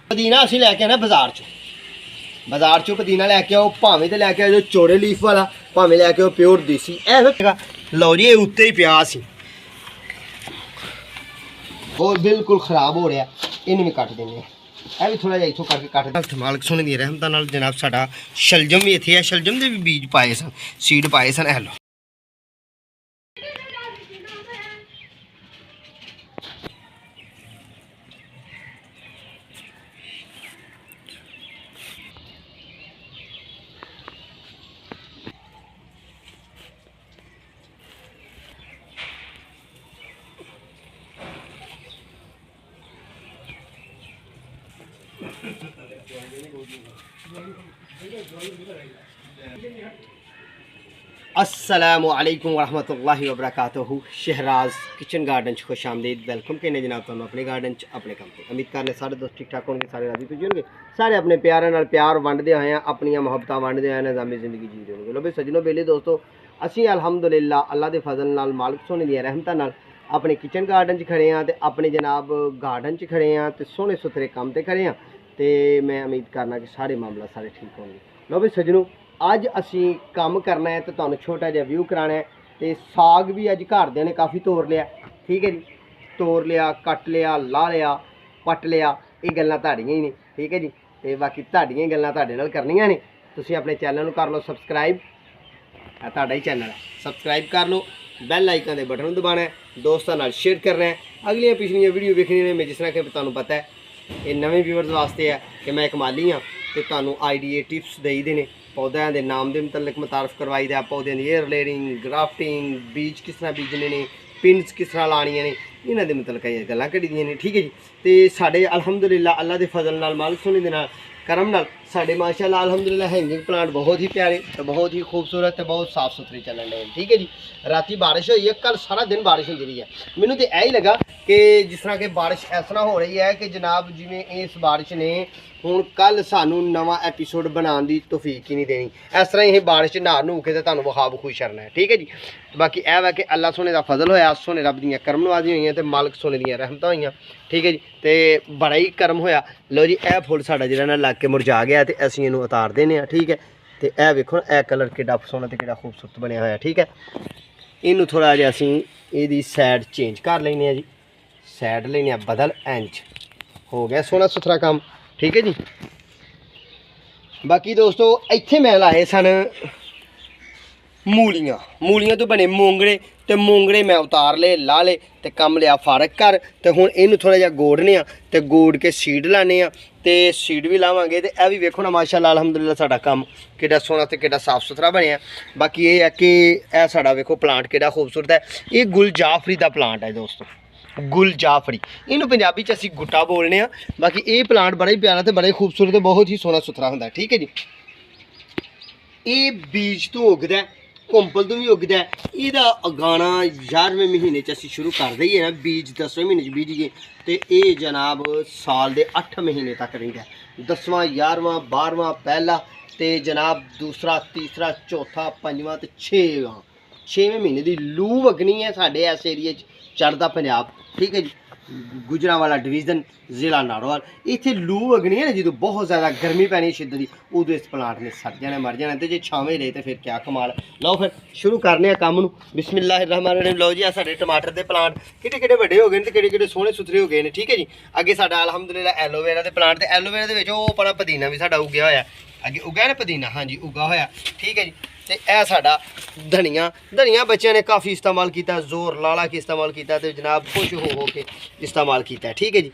पुदीना असीं लैके आना बाजार चों पुदीना लैके आओ, भावें तो लैके आओ चौड़े लीफ वाला, भावें लैके आओ प्योर देसी। लो जी, उत्ते ही पिया सी और बिल्कुल खराब हो रहा, इन्हें भी कट देंगे। यह भी थोड़ा जिहा इत्थों करके कट। मालिक सोने दी रहमत नाल जनाब साडा शलजम भी इत्थे है, शलजम दे भी बीज पाए सन, सीड पाए सन। ए लो अस्सलामुअलैकुम वरहमतुल्लाहि वबरकातुहू। शहराज किचन गार्डन खुश आमदीद। वेलकम कहने जनाब तुहानू अपने गार्डन अपने काम पर। उम्मीद करने सारे दोस्त ठीक ठाक होंगे, सारे राजी खुश होंगे, सारे अपने प्यारे नाल प्यार वंडदे होए अपन मुहब्बतां वंडदे होए निज़ामी जिंदगी जी रहे होंगे। लो भाई सजनों बेले दोस्तों, असीं अल्हम्दुलिल्लाह अल्लाह के फजल नाल मालिक सोने दी रहमतां नाल अपने किचन गार्डन खड़े हाँ, तो अपने जनाब गार्डन खड़े हाँ, तो सोहने सुथरे काम ते खड़े हाँ। तो मैं उम्मीद करना कि सारे मामला सारे ठीक होंगे। लो भाई सजनों, अज असी काम करना है तो तुहानू छोटा जिहा व्यू कराना है। तो साग भी अज घरदियां ने काफ़ी तोड़ लिया, ठीक है जी, तोड़ लिया, कट लिया, ला लिया, पट लिया। ये गल्लां तुहाडियां ही ने, ठीक है जी। तो बाकी तुहाडियां गल्लां तुहाडे नाल करनियां ने। तुसीं अपने चैनल नूं कर लो सबसक्राइब, तुहाडा ही चैनल है, सबसक्राइब कर लो, बैल आइकन के बटन दबाना है, दोस्तों नाल शेयर करना है। अगलियां पिछलियां वीडियो वेखनियां ने। मैं जिस तरह कि तुहानू पता है ये नवे व्यूअर्स वास्ते है कि मैं एक माली हाँ, तो तुहानू आइडिया टिप्स देई दे ने, पौधों के नाम के मुतलक मुतारफ करवाई दा, पौधों की एयर लेयरिंग, ग्राफ्टिंग, बीज किस तरह बीजने ने, पिंस किस तरह लानियां ने, इन्हां दे मुतलक ये गल्लां कढ़ी दियां ने, ठीक है जी। तो साडे अल्हम्दुलिल्लाह अल्लाह के फजल नाल मालिक सोने दे नाल करम नाल साडे माशाअल्लाह अल्हम्दुलिल्लाह हैंगिंग प्लांट बहुत ही प्यारे, तो बहुत ही खूबसूरत, तो बहुत साफ सुथरे चलन रहे, ठीक है जी। राती बारिश हुई है, कल सारा दिन बारिश होती रही है। मैनू तो यही लगा कि जिस तरह कि बारिश इस तरह हो रही है कि जनाब जिमें इस बारिश ने हुण कल सानू नवा एपीसोड बनाने की तौफीक ही नहीं देनी। इस तरह ही बारिश नहा नू के तुहानू विखा विखूई छड़ना है, ठीक है जी। बाकी यह है कि अल्लाह सोने का फजल होया, सोने रब दियां करम नवाजी हुई, तो मालिक सोने दियां रहमतां हुई, ठीक है जी। तो बड़ा ही करम होया। लो जी, यह फुल साडा जिहड़ा ना लग के मुरझा गया, तो असीं इहनूं उतार देने आ, ठीक है। तो यह वेखो यह कलर किड्डा सोहना ते किड्डा खूबसूरत बनया होया, ठीक है। इनू थोड़ा जिहा असीं इहदी सैड चेंज कर लैने आ जी, सैड लेने आ बदल, इंज हो गया सोहना सुथरा काम, ठीक है जी। बाकी दोस्तों इत्थे मैं लाए सन मूलियां, मूलियां तो बने मोंगड़े, तो मोंगड़े मैं उतार ले, ला ले, तो कम लिया फारक कर। तो हुण इनू थोड़ा जिहा गोड़ने आ, तो गोड़ के सीड लाने आ, तो सीड भी लावांगे। तो यह भी वेखो ना माशाअल्लाह अल्हम्दुलिल्लाह साडा काम किड्डा सोहना ते किड्डा साफ सुथरा बनया। बाकी ये है कि यह साडा वेखो प्लांट किड्डा खूबसूरत है। ये गुल जाफरी का प्लांट है दोस्तों, गुल जाफरी, इनू पंजाबी च असीं गुट्टा बोलने आ। बाकी ये प्लांट बड़ा ही प्यारा तो बड़ा ही खूबसूरत, बहुत ही सोहना सुथरा होंदा है, ठीक है जी। ये बीज तो उगदा है, कुंपल तो भी उगदा है। इहदा उगाना 11वें महीने च असीं शुरू कर दईए ना, बीज 10वें महीने बीज गए, तो ये जनाब साल के 8 महीने तक रहिंदा है। 10वां 11वां 12वां पहला, तो जनाब दूसरा तीसरा चौथा पंजवां तो 6वें महीने की लू वगनी है साढ़े इस एरिए चढ़दा पंजाब, ठीक है जी। गुजरांवाला डिवीजन जिला नाड़ोवाल, इत्थे लू वगनी है ना जो बहुत ज़्यादा गर्मी पैनी शिद्दत की, उदों इस प्लांट ने सड़ जाना मर जाना। तो जे छावें रहे तो फिर क्या कमाल। लो फिर शुरू करने काम नूं, बिस्मिल्लाहिर्रहमानिर्रहीम। लो जी साडे टमाटर के प्लांट किड्डे किड्डे वड्डे हो गए तो किड्डे किड्डे सोहने सुथरे हो गए हैं, ठीक है जी। अगे साडा अल्हम्दुलिल्लाह एलोवेरा के प्लांट, तो एलोवेरा के वो अपना पुदीना भी साडा उगया होया, अगे उगया ना पुदीना, हाँ जी उगा होया, ठीक है जी। तो यह साडा धनिया, धनिया बच्चों ने काफ़ी इस्तेमाल किया, जोर लाला के इस्तेमाल किया, तो जनाब खुश हो के इस्तेमाल किया, ठीक है जी।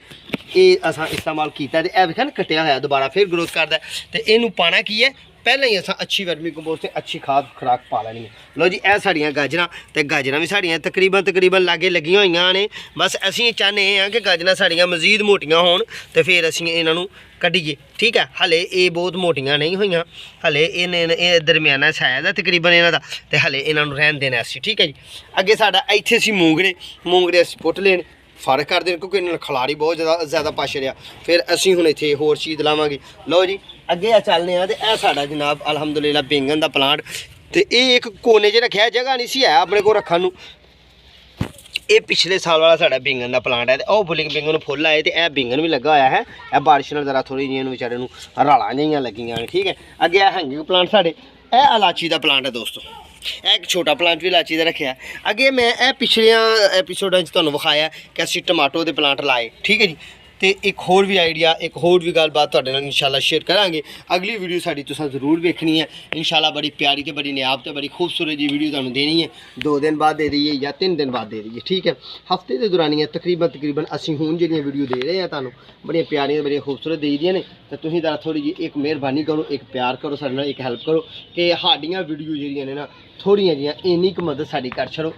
ये असां इस्तेमाल किया, तो यह वेखा ना कटिया होया दोबारा फिर ग्रोथ करता है। तो इनू पाना की है, पहले ही असां अच्छी वर्मी कंपोस्ट अच्छी खाद खुराक पा लैनी है। लो जी यह साड़ियाँ गाजरां, तो गाजरां भी साड़ियाँ तकरीबन लागे लगियां हुई ने। बस असीं चाहते हैं कि गाजरां साड़ियाँ मजीद मोटियां होण, तो फिर असीं इन्हां कड्ढीए, ठीक है। हले ये बहुत मोटियां नहीं हुई, हले इन्हें दरमियाना साइज है तकरीबन इन्हां दा, तो हले इन्हां रहन देना असीं, ठीक है जी। अगे साडा इत्थे असीं मूंगड़े असीं पुट लेने, फर्क कर देने क्योंकि इन्होंने खलारी बहुत ज़्यादा पा छड़िया। फिर असीं हुण इत्थे होर चीज़ लावांगे। लो जी अगे चलने आ, तो यह साडा जनाब अल्हम्दुलिल्लाह बैंगन का प्लांट, तो ये एक कोने च रखा, जगह नहीं सी है अपने को रखने नूं, ਇਹ ਪਿਛਲੇ ਸਾਲ ਵਾਲਾ ਸਾਡਾ ਬੈਂਗਣ ਦਾ ਪਲਾਂਟ ਹੈ ਤੇ ਉਹ ਫੁੱਲਿੰਗ ਬੈਂਗਣ ਨੂੰ ਫੁੱਲ ਆਏ ਤੇ ਇਹ ਬੈਂਗਣ ਵੀ ਲੱਗਾ ਹੋਇਆ ਹੈ। ਇਹ ਬਾਰਿਸ਼ ਨਾਲ ਜ਼ਰਾ ਥੋੜੀ ਜਿਹੀਆਂ ਨੂੰ ਵਿਚਾਰੇ ਨੂੰ ਰਾਲਾਂ ਜਿਹੀਆਂ ਲੱਗੀਆਂ ਨੇ, ਠੀਕ ਹੈ। ਅੱਗੇ ਇਹ ਹੈਂਗਿੰਗ ਪਲਾਂਟ ਸਾਡੇ, ਇਹ ਇਲਾਚੀ ਦਾ ਪਲਾਂਟ ਹੈ ਦੋਸਤੋ। ਇਹ ਇੱਕ ਛੋਟਾ ਪਲਾਂਟ ਵੀ ਇਲਾਚੀ ਦਾ ਰੱਖਿਆ। ਅੱਗੇ ਮੈਂ ਇਹ ਪਿਛਲੀਆਂ ਐਪੀਸੋਡਾਂ 'ਚ ਤੁਹਾਨੂੰ ਵਿਖਾਇਆ ਕਿ ਅਸੀਂ ਟਮਾਟੋ ਦੇ ਪਲਾਂਟ ਲਾਏ, ਠੀਕ ਹੈ ਜੀ। ਤੇ ਇੱਕ ਹੋਰ ਵੀ ਆਈਡੀਆ, ਇੱਕ ਹੋਰ ਵੀ ਗੱਲਬਾਤ ਤੁਹਾਡੇ ਨਾਲ ਇੰਸ਼ਾਅੱਲਾ ਸ਼ੇਅਰ ਕਰਾਂਗੇ। ਅਗਲੀ ਵੀਡੀਓ ਸਾਡੀ ਤੁਸੀਂ ਜ਼ਰੂਰ ਵੇਖਣੀ ਹੈ ਇੰਸ਼ਾਅੱਲਾ। ਬੜੀ ਪਿਆਰੀ ਤੇ ਬੜੀ ਨਿਆਬ ਤੇ ਬੜੀ ਖੂਬਸੂਰਤ ਜੀ ਵੀਡੀਓ ਤੁਹਾਨੂੰ ਦੇਣੀ ਹੈ। 2 ਦਿਨ ਬਾਅਦ ਦੇ ਦਈਏ ਜਾਂ 3 ਦਿਨ ਬਾਅਦ ਦੇ ਦਈਏ, ਠੀਕ ਹੈ। ਹਫਤੇ ਦੇ ਦੌਰਾਨੀਆਂ ਤਕਰੀਬਨ ਅਸੀਂ ਹੁਣ ਜਿਹੜੀਆਂ ਵੀਡੀਓ ਦੇ ਰਹੇ ਹਾਂ ਤੁਹਾਨੂੰ ਬੜੀਆਂ ਪਿਆਰੀਆਂ ਬੜੀਆਂ ਖੂਬਸੂਰਤ ਦੇ ਦੀਆਂ ਨੇ। ਤਾਂ ਤੁਸੀਂ ਜ਼ਰਾ ਥੋੜੀ ਜਿਹੀ ਇੱਕ ਮਿਹਰਬਾਨੀ ਕਰੋ, ਇੱਕ ਪਿਆਰ ਕਰੋ ਸਾਡੇ ਨਾਲ, ਇੱਕ ਹੈਲਪ ਕਰੋ ਕਿ ਸਾਡੀਆਂ ਵੀਡੀਓ ਜਿਹੜੀਆਂ ਨੇ ਨਾ ਥੋੜ੍ਹੀਆਂ ਜਿਹੀਆਂ ਇੰਨੀ ਕੁ ਮਦਦ ਸਾਡੀ ਕਰ ਛੱਡੋ।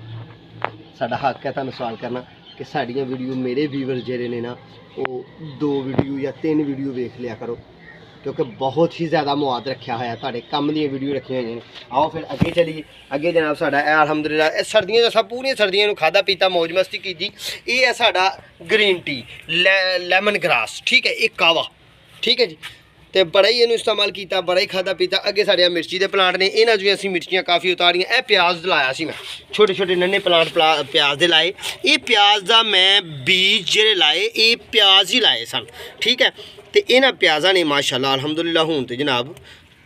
ਸਾਡਾ ਹੱਕ ਹੈ ਤੁਹਾਨੂੰ ਸਵਾਲ ਕਰਨਾ ਕਿ ਸਾਡੀਆਂ ਵੀਡੀਓ ਮੇਰੇ ਵੀਵਰ ਜਿਹੜੇ ਨੇ ਨਾ ਉਹ 2 ਵੀਡੀਓ ਜਾਂ 3 ਵੀਡੀਓ ਵੇਖ ਲਿਆ ਕਰੋ, ਕਿਉਂਕਿ ਬਹੁਤ ਹੀ ਜ਼ਿਆਦਾ ਮੁਆਦ ਰੱਖਿਆ ਹੋਇਆ ਤੁਹਾਡੇ ਕੰਮ ਦੀਆਂ ਵੀਡੀਓ ਰੱਖੀਆਂ ਹੋਈਆਂ ਨੇ। ਆਓ ਫਿਰ ਅੱਗੇ ਚੱਲੀਏ। ਅੱਗੇ ਜਨਾਬ ਸਾਡਾ ਇਹ ਅਲਹਮਦੁਲਿਲਾ ਇਹ ਸਰਦੀਆਂ ਦਾ ਪੂਰੀਆਂ ਸਰਦੀਆਂ ਨੂੰ ਖਾਧਾ ਪੀਤਾ ਮੌਜ ਮਸਤੀ ਕੀਤੀ। ਇਹ ਹੈ ਸਾਡਾ ਗ੍ਰੀਨ ਟੀ ਲੈਮਨ ਗ੍ਰਾਸ, ਠੀਕ ਹੈ। ਇਹ ਕਾਵਾ, ਠੀਕ ਹੈ ਜੀ। ਤੇ ਬੜਾ ਹੀ ਇਹਨੂੰ ਇਸਤੇਮਾਲ ਕੀਤਾ, ਬੜਾ ਹੀ ਖਾਧਾ ਪੀਤਾ। ਅੱਗੇ ਸਾਡੇ ਮਿਰਚੀ ਦੇ ਪਲਾਂਟ ਨੇ, ਇਹਨਾਂ 'ਚ ਵੀ ਅਸੀਂ ਮਿਰਚੀਆਂ ਕਾਫੀ ਉਤਾਰੀਆਂ। ਇਹ ਪਿਆਜ਼ ਲਾਇਆ ਸੀ ਮੈਂ, ਛੋਟੇ ਛੋਟੇ ਨੰਨੇ ਪਲਾਂਟ ਪਿਆਜ਼ ਦੇ ਲਾਏ। ਇਹ ਪਿਆਜ਼ ਦਾ ਮੈਂ ਬੀਜ ਜਿਹੜੇ ਲਾਏ ਇਹ ਪਿਆਜ਼ ਹੀ ਲਾਏ ਸਨ, ਠੀਕ ਹੈ। ਤੇ ਇਹਨਾਂ ਪਿਆਜ਼ਾਂ ਨੇ ਮਾਸ਼ਾਅੱਲਾ ਅਲਹਮਦੁਲਿਲਾ ਹੁਣ ਤੇ ਜਨਾਬ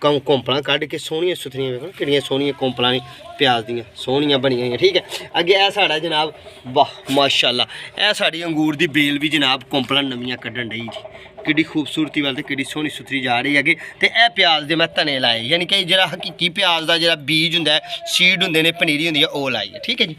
ਕੋਂਪਲਾਂ ਕੱਢ ਕੇ ਸੋਹਣੀਆਂ ਸੁਥਰੀਆਂ, ਵੇਖੋ ਕਿਹੜੀਆਂ ਸੋਹਣੀਆਂ ਕੋਂਪਲਾਂ ਨੇ ਪਿਆਜ਼ ਦੀਆਂ, ਸੋਹਣੀਆਂ ਬਣੀਆਂ ਹੋਈਆਂ, ਠੀਕ ਹੈ। ਅੱਗੇ ਇਹ ਸਾਡਾ ਜਨਾਬ ਵਾਹ ਮਾਸ਼ਾਅੱਲਾ ਇਹ ਸਾਡੀ ਅੰਗੂਰ ਦੀ ਬੇਲ ਵੀ ਜਨਾਬ ਕੋਂਪਲਾਂ ਨਵੀਆਂ ਕੱਢਣ ਡਈ ਜੀ। ਕਿੱਡੀ ਖੂਬਸੂਰਤੀ ਵੱਲ ਤੇ ਕਿੱਡੀ ਸੋਹਣੀ ਸੁਥਰੀ ਜਾ ਰਹੀ ਹੈਗੇ। ਤੇ ਇਹ ਪਿਆਜ਼ ਦੇ ਮੈਂ ਧਨੇ ਲਾਏ, ਯਾਨੀ ਕਿ ਜਿਹੜਾ ਹਕੀਕੀ ਪਿਆਜ਼ ਦਾ ਜਿਹੜਾ ਬੀਜ ਹੁੰਦਾ ਸੀਡ ਹੁੰਦੇ ਨੇ ਪਨੀਰੀ ਹੁੰਦੀ ਹੈ ਉਹ ਲਾਈ ਹੈ, ਠੀਕ ਹੈ ਜੀ।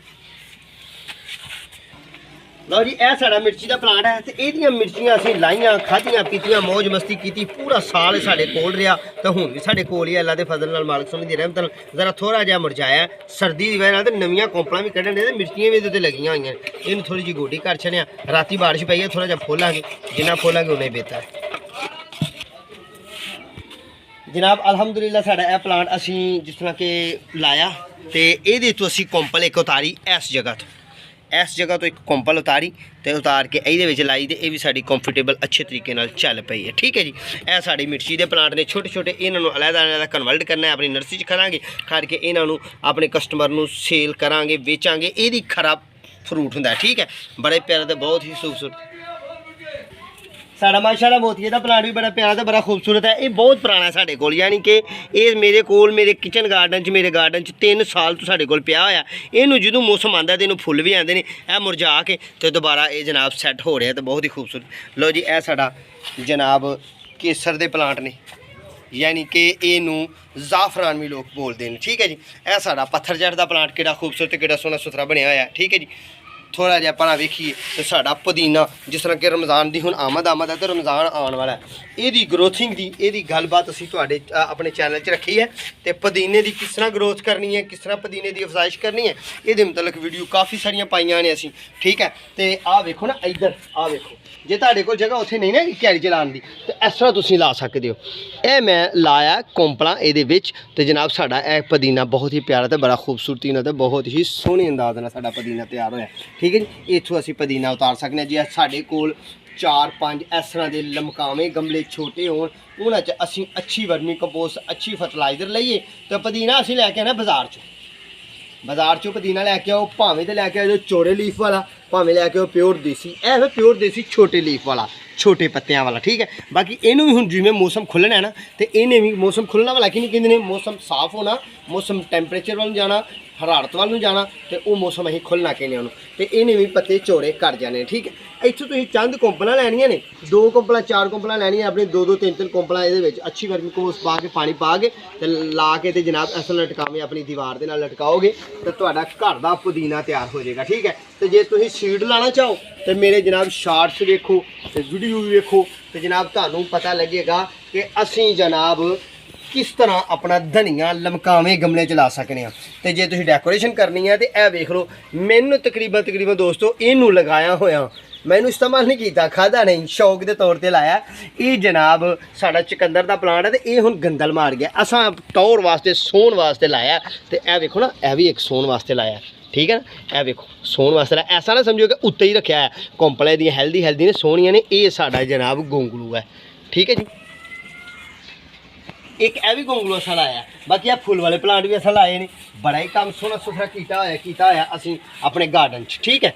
ਲਓ ਜੀ ਇਹ ਸਾਡਾ ਮਿਰਚੀ ਦਾ ਪਲਾਂਟ ਹੈ ਤੇ ਇਹਦੀਆਂ ਮਿਰਚੀਆਂ ਅਸੀਂ ਲਾਈਆਂ, ਖਾਧੀਆਂ ਪੀਤੀਆਂ, ਮੌਜ ਮਸਤੀ ਕੀਤੀ। ਪੂਰਾ ਸਾਲ ਸਾਡੇ ਕੋਲ ਰਿਹਾ ਤੇ ਹੁਣ ਵੀ ਸਾਡੇ ਕੋਲ ਹੀ ਅੱਲਾ ਦੇ ਫਜ਼ਲ ਨਾਲ, ਮਾਲਕ ਸਮਝ ਦੀ ਰਹਿਮਤ ਨਾਲ ਜ਼ਰਾ ਥੋੜਾ ਜਿਹਾ ਮੁਰਝਾਇਆ ਸਰਦੀ ਦੀ ਵਜ੍ਹਾ ਨਾਲ ਤੇ ਨਵੀਆਂ ਕੋਂਪਲਾਂ ਵੀ ਕੱਢਣ ਦੇ ਤੇ ਮਿਰਚੀਆਂ ਵੀ ਇਹਦੇ ਤੇ ਲੱਗੀਆਂ ਹੋਈਆਂ। ਇਹਨੂੰ ਥੋੜੀ ਜਿਹੀ ਗੋਡੀ ਕਰ ਛੜਿਆ, ਰਾਤੀ ਬਾਰਿਸ਼ ਪਈ ਹੈ, ਥੋੜਾ ਜਿਹਾ ਫੋਲਾਂਗੇ, ਜਿੰਨਾ ਫੋਲਾਂਗੇ ਉਨਾ ਹੀ ਬਿਹਤਰ ਜਨਾਬ। ਅਲਹਮਦੁਲਿਲਾ ਸਾਡਾ ਇਹ ਪਲਾਂਟ ਅਸੀਂ ਜਿਸ ਤਰ੍ਹਾਂ ਕਿ ਲਾਇਆ ਤੇ ਇਹਦੇ ਤੋਂ ਅਸੀਂ ਕੋਂਪਲ ਇੱਕ ਉਤਾਰੀ ਇਸ ਜਗ੍ਹਾ ਤੋਂ ਇੱਕ ਕੋਂਪਲ ਉਤਾਰੀ ਤੇ ਉਤਾਰ ਕੇ ਇਹਦੇ ਵਿੱਚ ਲਾਈ ਤੇ ਇਹ ਵੀ ਸਾਡੀ ਕੰਫਰਟੇਬਲ ਅੱਛੇ ਤਰੀਕੇ ਨਾਲ ਚੱਲ ਪਈ ਹੈ, ਠੀਕ ਹੈ ਜੀ। ਇਹ ਸਾਡੀ ਮਿਰਚੀ ਦੇ ਪਲਾਂਟ ਨੇ ਛੋਟੇ ਛੋਟੇ, ਇਹਨਾਂ ਨੂੰ ਅਲੱਗ ਕਨਵਰਟ ਕਰਨਾ ਹੈ, ਆਪਣੀ ਨਰਸਰੀ 'ਚ ਕਰਾਂਗੇ, ਕਰਕੇ ਇਹਨਾਂ ਨੂੰ ਆਪਣੇ ਕਸਟਮਰ ਨੂੰ ਸੇਲ ਕਰਾਂਗੇ, ਵੇਚਾਂਗੇ। ਇਹਦੀ ਖਰਾ ਫਰੂਟ ਹੁੰਦਾ, ਠੀਕ ਹੈ। ਬੜੇ ਪਿਆਰੇ ਤੇ ਬਹੁਤ ਹੀ ਖੂਬਸੂਰਤ ਸਾਡਾ ਮਾਸ਼ਾਅੱਲਾ ਮੋਤੀਏ ਦਾ ਪਲਾਂਟ ਵੀ ਬੜਾ ਪਿਆਰਾ ਤੇ ਬੜਾ ਖੂਬਸੂਰਤ ਹੈ। ਇਹ ਬਹੁਤ ਪੁਰਾਣਾ ਸਾਡੇ ਕੋਲ, ਯਾਨੀ ਕਿ ਇਹ ਮੇਰੇ ਕੋਲ ਮੇਰੇ ਕਿਚਨ ਗਾਰਡਨ 'ਚ ਮੇਰੇ ਗਾਰਡਨ 'ਚ 3 ਸਾਲ ਤੋਂ ਸਾਡੇ ਕੋਲ ਪਿਆ ਹੋਇਆ। ਇਹਨੂੰ ਜਦੋਂ ਮੌਸਮ ਆਉਂਦਾ ਤੇ ਇਹਨੂੰ ਫੁੱਲ ਵੀ ਆਉਂਦੇ ਨੇ, ਇਹ ਮੁਰਝਾ ਕੇ ਤੇ ਦੁਬਾਰਾ ਇਹ ਜਨਾਬ ਸੈੱਟ ਹੋ ਰਿਹਾ ਤੇ ਬਹੁਤ ਹੀ ਖੂਬਸੂਰਤ। ਲਓ ਜੀ ਇਹ ਸਾਡਾ ਜਨਾਬ ਕੇਸਰ ਦੇ ਪਲਾਂਟ ਨੇ, ਯਾਨੀ ਕਿ ਇਹਨੂੰ ਜ਼ਾਫਰਾਨ ਵੀ ਲੋਕ ਬੋਲਦੇ ਨੇ, ਠੀਕ ਹੈ ਜੀ। ਇਹ ਸਾਡਾ ਪੱਥਰ ਜੜ ਦਾ ਪਲਾਂਟ ਕਿਹੜਾ ਖੂਬਸੂਰਤ ਤੇ ਕਿਹੜਾ ਸੋਹਣਾ ਸੁਥਰਾ ਬਣਿਆ ਹੋਇਆ, ਠੀਕ ਹੈ ਜੀ। ਥੋੜਾ ਜਿਹਾ ਆਪਾਂ ਵੇਖੀਏ ਤੇ ਸਾਡਾ ਪੁਦੀਨਾ, ਜਿਸ ਤਰ੍ਹਾਂ ਕਿ ਰਮਜ਼ਾਨ ਦੀ ਹੁਣ ਆਮਦ ਹੈ ਤੇ ਰਮਜ਼ਾਨ ਆਉਣ ਵਾਲਾ, ਇਹਦੀ ਗਰੋਥਿੰਗ ਦੀ ਇਹਦੀ ਗੱਲਬਾਤ ਅਸੀਂ ਤੁਹਾਡੇ ਆਪਣੇ ਚੈਨਲ 'ਚ ਰੱਖੀ ਹੈ। ਤੇ ਪੁਦੀਨੇ ਦੀ ਕਿਸ ਤਰ੍ਹਾਂ ਗਰੋਥ ਕਰਨੀ ਹੈ, ਕਿਸ ਤਰ੍ਹਾਂ ਪੁਦੀਨੇ ਦੀ ਅਫਜ਼ਾਇਸ਼ ਕਰਨੀ ਹੈ, ਇਹਦੇ ਮੁਤਲਕ ਵੀਡੀਓ ਕਾਫੀ ਸਾਰੀਆਂ ਪਾਈਆਂ ਨੇ ਅਸੀਂ, ਠੀਕ ਹੈ। ਤੇ ਆਹ ਵੇਖੋ ਨਾ, ਇੱਧਰ ਆਹ ਵੇਖੋ, ਜੇ ਤੁਹਾਡੇ ਕੋਲ ਜਗ੍ਹਾ ਉੱਥੇ ਨਹੀਂ ਨਾ ਕਿਆਰੀ 'ਚ ਲਾਉਣ ਦੀ ਤੇ ਇਸ ਤਰ੍ਹਾਂ ਤੁਸੀਂ ਲਾ ਸਕਦੇ ਹੋ। ਇਹ ਮੈਂ ਲਾਇਆ ਕੋਂਪਲਾਂ ਇਹਦੇ ਵਿੱਚ ਤੇ ਜਨਾਬ ਸਾਡਾ ਇਹ ਪੁਦੀਨਾ ਬਹੁਤ ਹੀ ਪਿਆਰਾ ਤੇ ਬੜਾ ਖੂਬਸੂਰਤੀ ਨਾਲ ਤੇ ਬਹੁਤ ਹੀ ਸੋਹਣੇ ਅੰਦਾਜ਼ ਨਾਲ ਸਾਡਾ ਪੁਦੀਨਾ ਤਿਆਰ ਹੋਇਆ, ਠੀਕ ਹੈ ਜੀ। ਇੱਥੋਂ ਅਸੀਂ ਪੁਦੀਨਾ ਉਤਾਰ ਸਕਦੇ ਹਾਂ। ਜੇ ਸਾਡੇ ਕੋਲ 4-5 ਇਸ ਤਰ੍ਹਾਂ ਦੇ ਲਮਕਾਵੇਂ ਗਮਲੇ ਛੋਟੇ ਹੋਣ, ਉਹਨਾਂ 'ਚ ਅਸੀਂ ਅੱਛੀ ਵਰਮੀ ਕੰਪੋਸਟ, ਅੱਛੀ ਫਰਟੀਲਾਈਜ਼ਰ ਲਈਏ ਤਾਂ ਪੁਦੀਨਾ ਅਸੀਂ ਲੈ ਕੇ ਆਣਾ ਬਾਜ਼ਾਰ 'ਚੋਂ ਪੁਦੀਨਾ ਲੈ ਕੇ ਆਓ, ਭਾਵੇਂ ਤੇ ਲੈ ਕੇ ਆਓ ਚੌੜੇ ਲੀਫ ਵਾਲਾ, ਭਾਵੇਂ ਲੈ ਕੇ ਆਓ ਪਿਓਰ ਦੇਸੀ। ਇਹ ਹੈ ਪਿਓਰ ਦੇਸੀ ਛੋਟੇ ਲੀਫ ਵਾਲਾ, ਛੋਟੇ ਪੱਤਿਆਂ ਵਾਲਾ, ਠੀਕ ਹੈ। ਬਾਕੀ ਇਹਨੂੰ ਵੀ ਹੁਣ ਜਿਵੇਂ ਮੌਸਮ ਖੁੱਲ੍ਹਣਾ ਹੈ ਨਾ ਤੇ ਇਹਨੇ ਵੀ ਮੌਸਮ ਖੁੱਲ੍ਹਣਾ ਵਾਲਾ ਕਿ ਨਹੀਂ ਕਹਿੰਦੇ ਨੇ, ਮੌਸਮ ਸਾਫ਼ ਹੋਣਾ, ਮੌਸਮ ਟੈਂਪਰੇਚਰ ਵੱਲ ਨੂੰ ਜਾਣਾ, ਹਰਾਰਤ ਵੱਲ ਨੂੰ ਜਾਣਾ ਤੇ ਉਹ ਮੌਸਮ ਅਸੀਂ ਖੁੱਲ੍ਹਣਾ ਕਹਿੰਦੇ ਉਹਨੂੰ, ਤੇ ਇਹਨੇ ਵੀ ਪੱਤੇ ਚੌੜੇ ਕਰ ਜਾਣੇ, ਠੀਕ ਹੈ। ਇੱਥੋਂ ਤੁਸੀਂ ਚੰਦ ਕੋਂਪਲਾਂ ਲੈਣੀਆਂ ਨੇ, 2 ਕੋਂਪਲਾਂ 4 ਕੋਂਪਲਾਂ ਲੈਣੀਆਂ, ਆਪਣੀ 2-2 3-3 ਕੋਂਪਲਾਂ ਇਹਦੇ ਵਿੱਚ ਅੱਛੀ ਵਰਮੀ ਕੰਪੋਸਟ ਪਾ ਕੇ, ਪਾਣੀ ਪਾ ਕੇ ਤੇ ਲਾ ਕੇ ਤੇ ਜਨਾਬ ਅਸਲ ਲਟਕਾਵੇਂ ਆਪਣੀ ਦੀਵਾਰ ਦੇ ਨਾਲ ਲਟਕਾਓਗੇ ਤੇ ਤੁਹਾਡਾ ਘਰ ਦਾ ਪੁਦੀਨਾ ਤਿਆਰ ਹੋ ਜਾਏਗਾ, ਠੀਕ ਹੈ। ਤੇ ਜੇ ਤੁਸੀਂ ਸੀਡ ਲਾਣਾ ਚਾਹੋ ਤੇ ਮੇਰੇ ਜਨਾਬ ਸ਼ਾਰਟਸ ਵੇਖੋ ਤੇ ਵੀਡੀਓ ਵੀ ਵੇਖੋ ਤੇ ਜਨਾਬ ਤੁਹਾਨੂੰ ਪਤਾ ਲੱਗੇਗਾ ਕਿ ਅਸੀਂ ਜਨਾਬ ਕਿਸ ਤਰ੍ਹਾਂ ਆਪਣਾ ਧਨੀਆ ਲਮਕਾਵੇਂ ਗਮਲੇ 'ਚ ਲਾ ਸਕਨੇ ਆ। ਤੇ ਜੇ ਤੁਸੀਂ ਡੈਕੋਰੇਸ਼ਨ ਕਰਨੀ ਹੈ ਤੇ ਇਹ ਵੇਖ ਲਓ, ਮੈਨੂੰ ਤਕਰੀਬਨ ਦੋਸਤੋ ਇਹਨੂੰ ਲਗਾਇਆ ਹੋਇਆ, मैंने इस्तेमाल नहीं किया, खादा नहीं, शौक के तौर पर लाया। ये जनाब साडा चकंदर का प्लांट है तो ये हुण गंदल मार गया, असा तौर वास्ते सोन वास्ते लाया। तो यह वेखो ना, यह भी एक सोन वास्ते लाया, ठीक है ना। यह वेखो सोन वास्ते लाया, ऐसा ना समझो कि उत्ते ही रखा है। कोंपले दी हेल्दी ने सोहणियां ने, ये साडा जनाब गोंगलू है, ठीक है जी। ਇੱਕ ਇਹ ਵੀ ਗੋਂਗਲੂ ਅਸਾਂ ਲਾਇਆ, ਬਾਕੀ ਇਹ ਫੁੱਲ ਵਾਲੇ ਪਲਾਂਟ ਵੀ ਅਸਾਂ ਲਾਏ ਨੇ। ਬੜਾ ਹੀ ਕੰਮ ਸੋਹਣਾ ਸੁਥਰਾ ਕੀਤਾ ਹੋਇਆ ਅਸੀਂ ਆਪਣੇ ਗਾਰਡਨ 'ਚ। ਠੀਕ ਹੈ,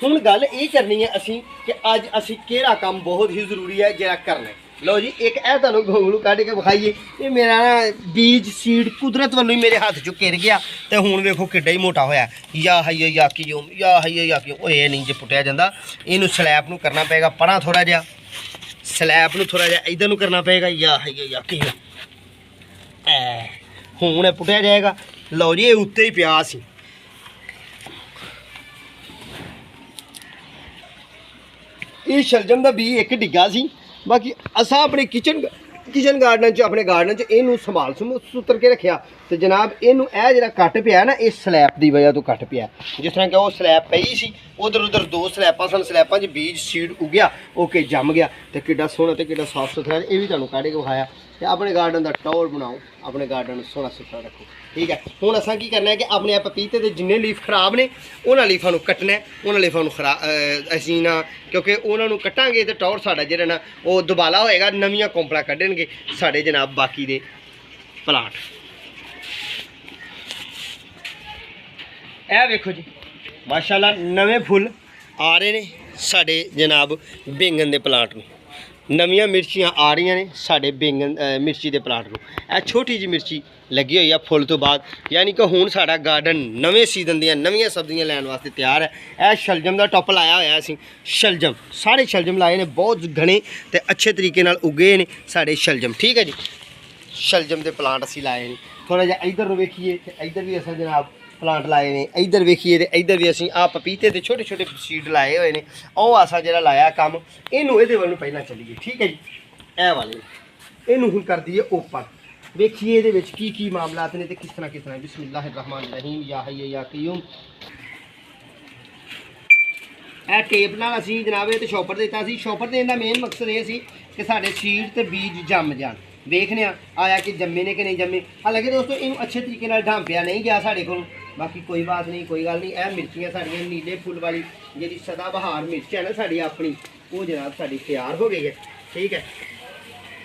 ਹੁਣ ਗੱਲ ਇਹ ਕਰਨੀ ਹੈ ਅਸੀਂ ਕਿ ਅੱਜ ਅਸੀਂ ਕਿਹੜਾ ਕੰਮ ਬਹੁਤ ਹੀ ਜ਼ਰੂਰੀ ਹੈ ਜਿਹੜਾ ਕਰਨਾ ਹੈ। ਲਓ ਜੀ, ਇੱਕ ਇਹ ਤੁਹਾਨੂੰ ਗੋਂਗਲੂ ਕੱਢ ਕੇ ਵਿਖਾਈਏ। ਇਹ ਮੇਰਾ ਨਾ ਬੀਜ ਸੀਡ ਕੁਦਰਤ ਵੱਲੋਂ ਹੀ ਮੇਰੇ ਹੱਥ 'ਚੋਂ ਘਿਰ ਗਿਆ ਤੇ ਹੁਣ ਵੇਖੋ ਕਿੱਡਾ ਹੀ ਮੋਟਾ ਹੋਇਆ। ਯਾ ਹਈਆ ਯਾ ਕੀ ਓਏ ਇਹ ਨਹੀਂ ਜੇ ਪੁੱਟਿਆ ਜਾਂਦਾ, ਇਹਨੂੰ ਸਲੈਬ ਨੂੰ ਕਰਨਾ ਪਏਗਾ ਪਰਾਂ ਥੋੜਾ ਜਿਹਾ, ਸਲੈਬ ਨੂੰ ਥੋੜਾ ਜਿਹਾ ਇਧਰ ਨੂੰ ਕਰਨਾ ਪਏਗਾ। ਯਾ ਹਈਆ ਯਾ ਕੀ ਹੁਣ ਇਹ ਪੁੱਟਿਆ ਜਾਏਗਾ। ਲਓ ਜੀ, ਇਹ ਉੱਤੇ ਹੀ ਪਿਆ ਸੀ। ਇਹ ਸ਼ਲਜਮ ਦਾ ਬੀ ਇੱਕ ਡਿੱਗਾ ਸੀ। ਬਾਕੀ ਅਸਾਂ ਆਪਣੇ ਕਿਚਨ ਗਾਰਡਨ 'ਚ ਆਪਣੇ ਗਾਰਡਨ 'ਚ ਇਹਨੂੰ ਸੰਭਾਲ ਸੁਤਰ ਕੇ ਰੱਖਿਆ ਤੇ ਜਨਾਬ ਇਹਨੂੰ ਇਹ ਜਿਹੜਾ ਕੱਟ ਪਿਆ ਨਾ, ਇਹ ਸਲੈਬ ਦੀ ਵਜ੍ਹਾ ਤੋਂ ਕੱਟ ਪਿਆ। ਜਿਸ ਤਰ੍ਹਾਂ ਕਿ ਉਹ ਸਲੈਬ ਪਈ ਸੀ, ਉਧਰ ਦੋ ਸਲੈਬਾਂ ਸਨ, ਸਲੈਬਾਂ 'ਚ ਬੀਜ ਸੀਡ ਉੱਗਿਆ, ਓਕੇ ਜੰਮ ਗਿਆ ਤੇ ਕਿੱਡਾ ਸੋਹਣਾ ਤੇ ਕਿੱਡਾ ਸਾਫ ਸੁਥਰਾ। ਇਹ ਵੀ ਤੁਹਾਨੂੰ ਕੱਢ ਕੇ ਵਿਖਾਇਆ। ਤੇ ਆਪਣੇ ਗਾਰਡਨ ਦਾ ਟੌਰ ਬਣਾਓ, ਆਪਣੇ ਗਾਰਡਨ ਨੂੰ ਸੋਹਣਾ ਸੁਥਰਾ ਰੱਖੋ। ਠੀਕ ਹੈ, ਹੁਣ ਅਸਾਂ ਕੀ ਕਰਨਾ ਹੈ ਕਿ ਆਪਣੇ ਆ ਪਪੀਤੇ ਦੇ ਜਿੰਨੇ ਲੀਫ ਖਰਾਬ ਨੇ ਉਹਨਾਂ ਲੀਫਾਂ ਨੂੰ ਕੱਟਣਾ ਹੈ। ਉਹਨਾਂ ਲੀਫਾਂ ਨੂੰ ਅਸੀਂ ਨਾ, ਕਿਉਂਕਿ ਉਹਨਾਂ ਨੂੰ ਕੱਟਾਂਗੇ ਤੇ ਟੌਰ ਸਾਡਾ ਜਿਹੜਾ ਨਾ ਉਹ ਦੁਬਾਲਾ ਹੋਏਗਾ, ਨਵੀਆਂ ਕੋਂਪਲਾਂ ਕੱਢਣਗੇ ਸਾਡੇ ਜਨਾਬ ਬਾਕੀ ਦੇ ਪਲਾਂਟ। ਇਹ ਵੇਖੋ ਜੀ, ਮਾਸ਼ਾਅੱਲਾ ਨਵੇਂ ਫੁੱਲ ਆ ਰਹੇ ਨੇ ਸਾਡੇ ਜਨਾਬ ਬੈਂਗਣ ਦੇ ਪਲਾਂਟ ਨੂੰ। ਨਵੀਆਂ ਮਿਰਚੀਆਂ ਆ ਰਹੀਆਂ ਨੇ ਸਾਡੇ ਬੈਂਗਣ ਮਿਰਚੀ ਦੇ ਪਲਾਂਟ ਨੂੰ। ਇਹ ਛੋਟੀ ਜਿਹੀ ਮਿਰਚੀ ਲੱਗੀ ਹੋਈ ਆ ਫੁੱਲ ਤੋਂ ਬਾਅਦ, ਯਾਨੀ ਕਿ ਹੁਣ ਸਾਡਾ ਗਾਰਡਨ ਨਵੇਂ ਸੀਜ਼ਨ ਦੀਆਂ ਨਵੀਆਂ ਸਬਜ਼ੀਆਂ ਲੈਣ ਵਾਸਤੇ ਤਿਆਰ ਹੈ। ਇਹ ਸ਼ਲਜਮ ਦਾ ਟੱਪ ਲਾਇਆ ਹੋਇਆ ਅਸੀਂ। ਸ਼ਲਜਮ ਸਾਰੇ ਸ਼ਲਜਮ ਲਾਏ ਨੇ, ਬਹੁਤ ਘਣੇ ਤੇ ਅੱਛੇ ਤਰੀਕੇ ਨਾਲ ਉੱਗੇ ਨੇ ਸਾਡੇ ਸ਼ਲਜਮ। ਠੀਕ ਹੈ ਜੀ, ਸ਼ਲਜਮ ਦੇ ਪਲਾਂਟ ਅਸੀਂ ਲਾਏ ਨੇ। ਥੋੜਾ ਜਿਹਾ ਇੱਧਰ ਨੂੰ ਵੇਖੀਏ ਤੇ ਇੱਧਰ ਵੀ ਅਸੀਂ ਜਨਾਬ ਪਲਾਂਟ ਲਾਏ ਨੇ। ਇੱਧਰ ਵੇਖੀਏ ਤੇ ਇੱਧਰ ਵੀ ਅਸੀਂ ਆ ਪਪੀਤੇ ਦੇ ਛੋਟੇ ਛੋਟੇ ਸੀਡ ਲਾਏ ਹੋਏ ਨੇ। ਉਹ ਅਸਾਂ ਜਿਹੜਾ ਲਾਇਆ ਕੰਮ, ਇਹਨੂੰ ਇਹਦੇ ਵੱਲ ਨੂੰ ਪਹਿਲਾਂ ਚੱਲੀਏ। ਠੀਕ ਹੈ ਜੀ, ਇਹ ਵਾਲੇ ਇਹਨੂੰ ਹੁਣ ਕਰ ਦਈਏ ਓਪਨ। ਵੇਖੀਏ ਇਹਦੇ ਵਿੱਚ ਕੀ ਮਾਮਲਾਤ ਨੇ ਤੇ ਕਿਸ ਤਰ੍ਹਾਂ। ਬਿਸਮਿਲ੍ਲਾਹਿਰ ਰਹਿਮਾਨਿਰ ਰਹੀਮ। ਯਾ ਹਯਯ ਯਾ ਕਯੂਮ। ਇਹ ਟੇਪ ਨਾਲ ਅਸੀਂ ਜਨਾਬ ਇਹ ਤੇ ਸ਼ੌਪਰ ਦਿੱਤਾ ਸੀ। ਸ਼ੌਪਰ ਦੇਣ ਦਾ ਮੇਨ ਮਕਸਦ ਇਹ ਸੀ ਕਿ ਸਾਡੇ ਸੀਡ ਤੇ ਬੀਜ ਜੰਮ ਜਾਣ। ਵੇਖਨੇ ਆਇਆ ਕਿ ਜੰਮੇ ਨੇ ਕਿ ਨਹੀਂ ਜੰਮੇ। ਹਾਲਾਂਕਿ ਦੋਸਤੋ ਇਹਨੂੰ ਅੱਛੇ ਤਰੀਕੇ ਨਾਲ ਢਾਂਪਿਆ ਨਹੀਂ ਗਿਆ ਸਾਡੇ ਕੋਲ। ਬਾਕੀ ਕੋਈ ਬਾਤ ਨਹੀਂ, ਕੋਈ ਗੱਲ ਨਹੀਂ। ਇਹ ਮਿਰਚੀਆਂ ਸਾਡੀਆਂ ਨੀਲੇ ਫੁੱਲ ਵਾਲੀ ਜਿਹੜੀ ਸਦਾ ਬਹਾਰ ਮਿਰਚ ਹੈ ਨਾ ਸਾਡੀ ਆਪਣੀ, ਉਹ ਜਨਾਬ ਸਾਡੀ ਤਿਆਰ ਹੋ ਗਈ ਹੈ। ਠੀਕ ਹੈ,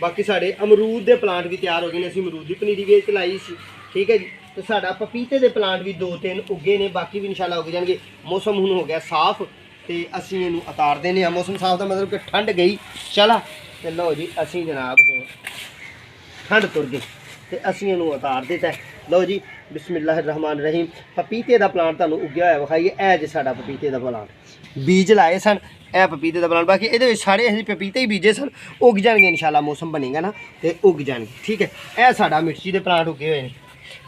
ਬਾਕੀ ਸਾਡੇ ਅਮਰੂਦ ਦੇ ਪਲਾਂਟ ਵੀ ਤਿਆਰ ਹੋ ਗਏ ਨੇ। ਅਸੀਂ ਅਮਰੂਦ ਦੀ ਪਨੀਰੀ ਵੇਚ ਲਾਈ ਸੀ। ਠੀਕ ਹੈ ਜੀ, ਤੇ ਸਾਡਾ ਪਪੀਤੇ ਦੇ ਪਲਾਂਟ ਵੀ 2-3 ਉੱਗੇ ਨੇ, ਬਾਕੀ ਵੀ ਇਨਸ਼ਾਅੱਲਾ ਉੱਗ ਜਾਣਗੇ। ਮੌਸਮ ਹੁਣ ਹੋ ਗਿਆ ਸਾਫ਼ ਤੇ ਅਸੀਂ ਇਹਨੂੰ ਉਤਾਰ ਦੇਣੇ ਆ। ਮੌਸਮ ਸਾਫ਼ ਦਾ ਮਤਲਬ ਕਿ ਠੰਡ ਗਈ ਚਲਾ ਤੇ ਲਓ ਜੀ ਅਸੀਂ ਜਨਾਬ ਹੁਣ ਠੰਡ ਤੁਰ ਗਈ ਤੇ ਅਸੀਂ ਇਹਨੂੰ ਉਤਾਰ ਦਿੱਤਾ। ਲਓ ਜੀ, ਬਿਸਮਿਲ੍ਲਾਹਿਰ ਰਹਿਮਾਨਿਰ ਰਹੀਮ। ਪਪੀਤੇ ਦਾ ਪਲਾਂਟ ਤੁਹਾਨੂੰ ਉੱਗਿਆ ਹੋਇਆ ਵਿਖਾਈਏ। ਇਹ ਜੇ ਸਾਡਾ ਪਪੀਤੇ ਦਾ ਪਲਾਂਟ, ਬੀਜ ਲਾਏ ਸਨ ਇਹ ਪਪੀਤੇ ਦਾ ਪਲਾਂਟ। ਬਾਕੀ ਇਹਦੇ ਵਿੱਚ ਸਾਰੇ ਅਸੀਂ ਪਪੀਤੇ ਹੀ ਬੀਜੇ ਸਨ। ਉੱਗ ਜਾਣਗੇ ਇਨਸ਼ਾਅੱਲਾ, ਮੌਸਮ ਬਣੇਗਾ ਨਾ ਤੇ ਉੱਗ ਜਾਣਗੇ। ਠੀਕ ਹੈ, ਇਹ ਸਾਡਾ ਮਿਰਚੀ ਦੇ ਪਲਾਂਟ ਉੱਗੇ ਹੋਏ ਨੇ।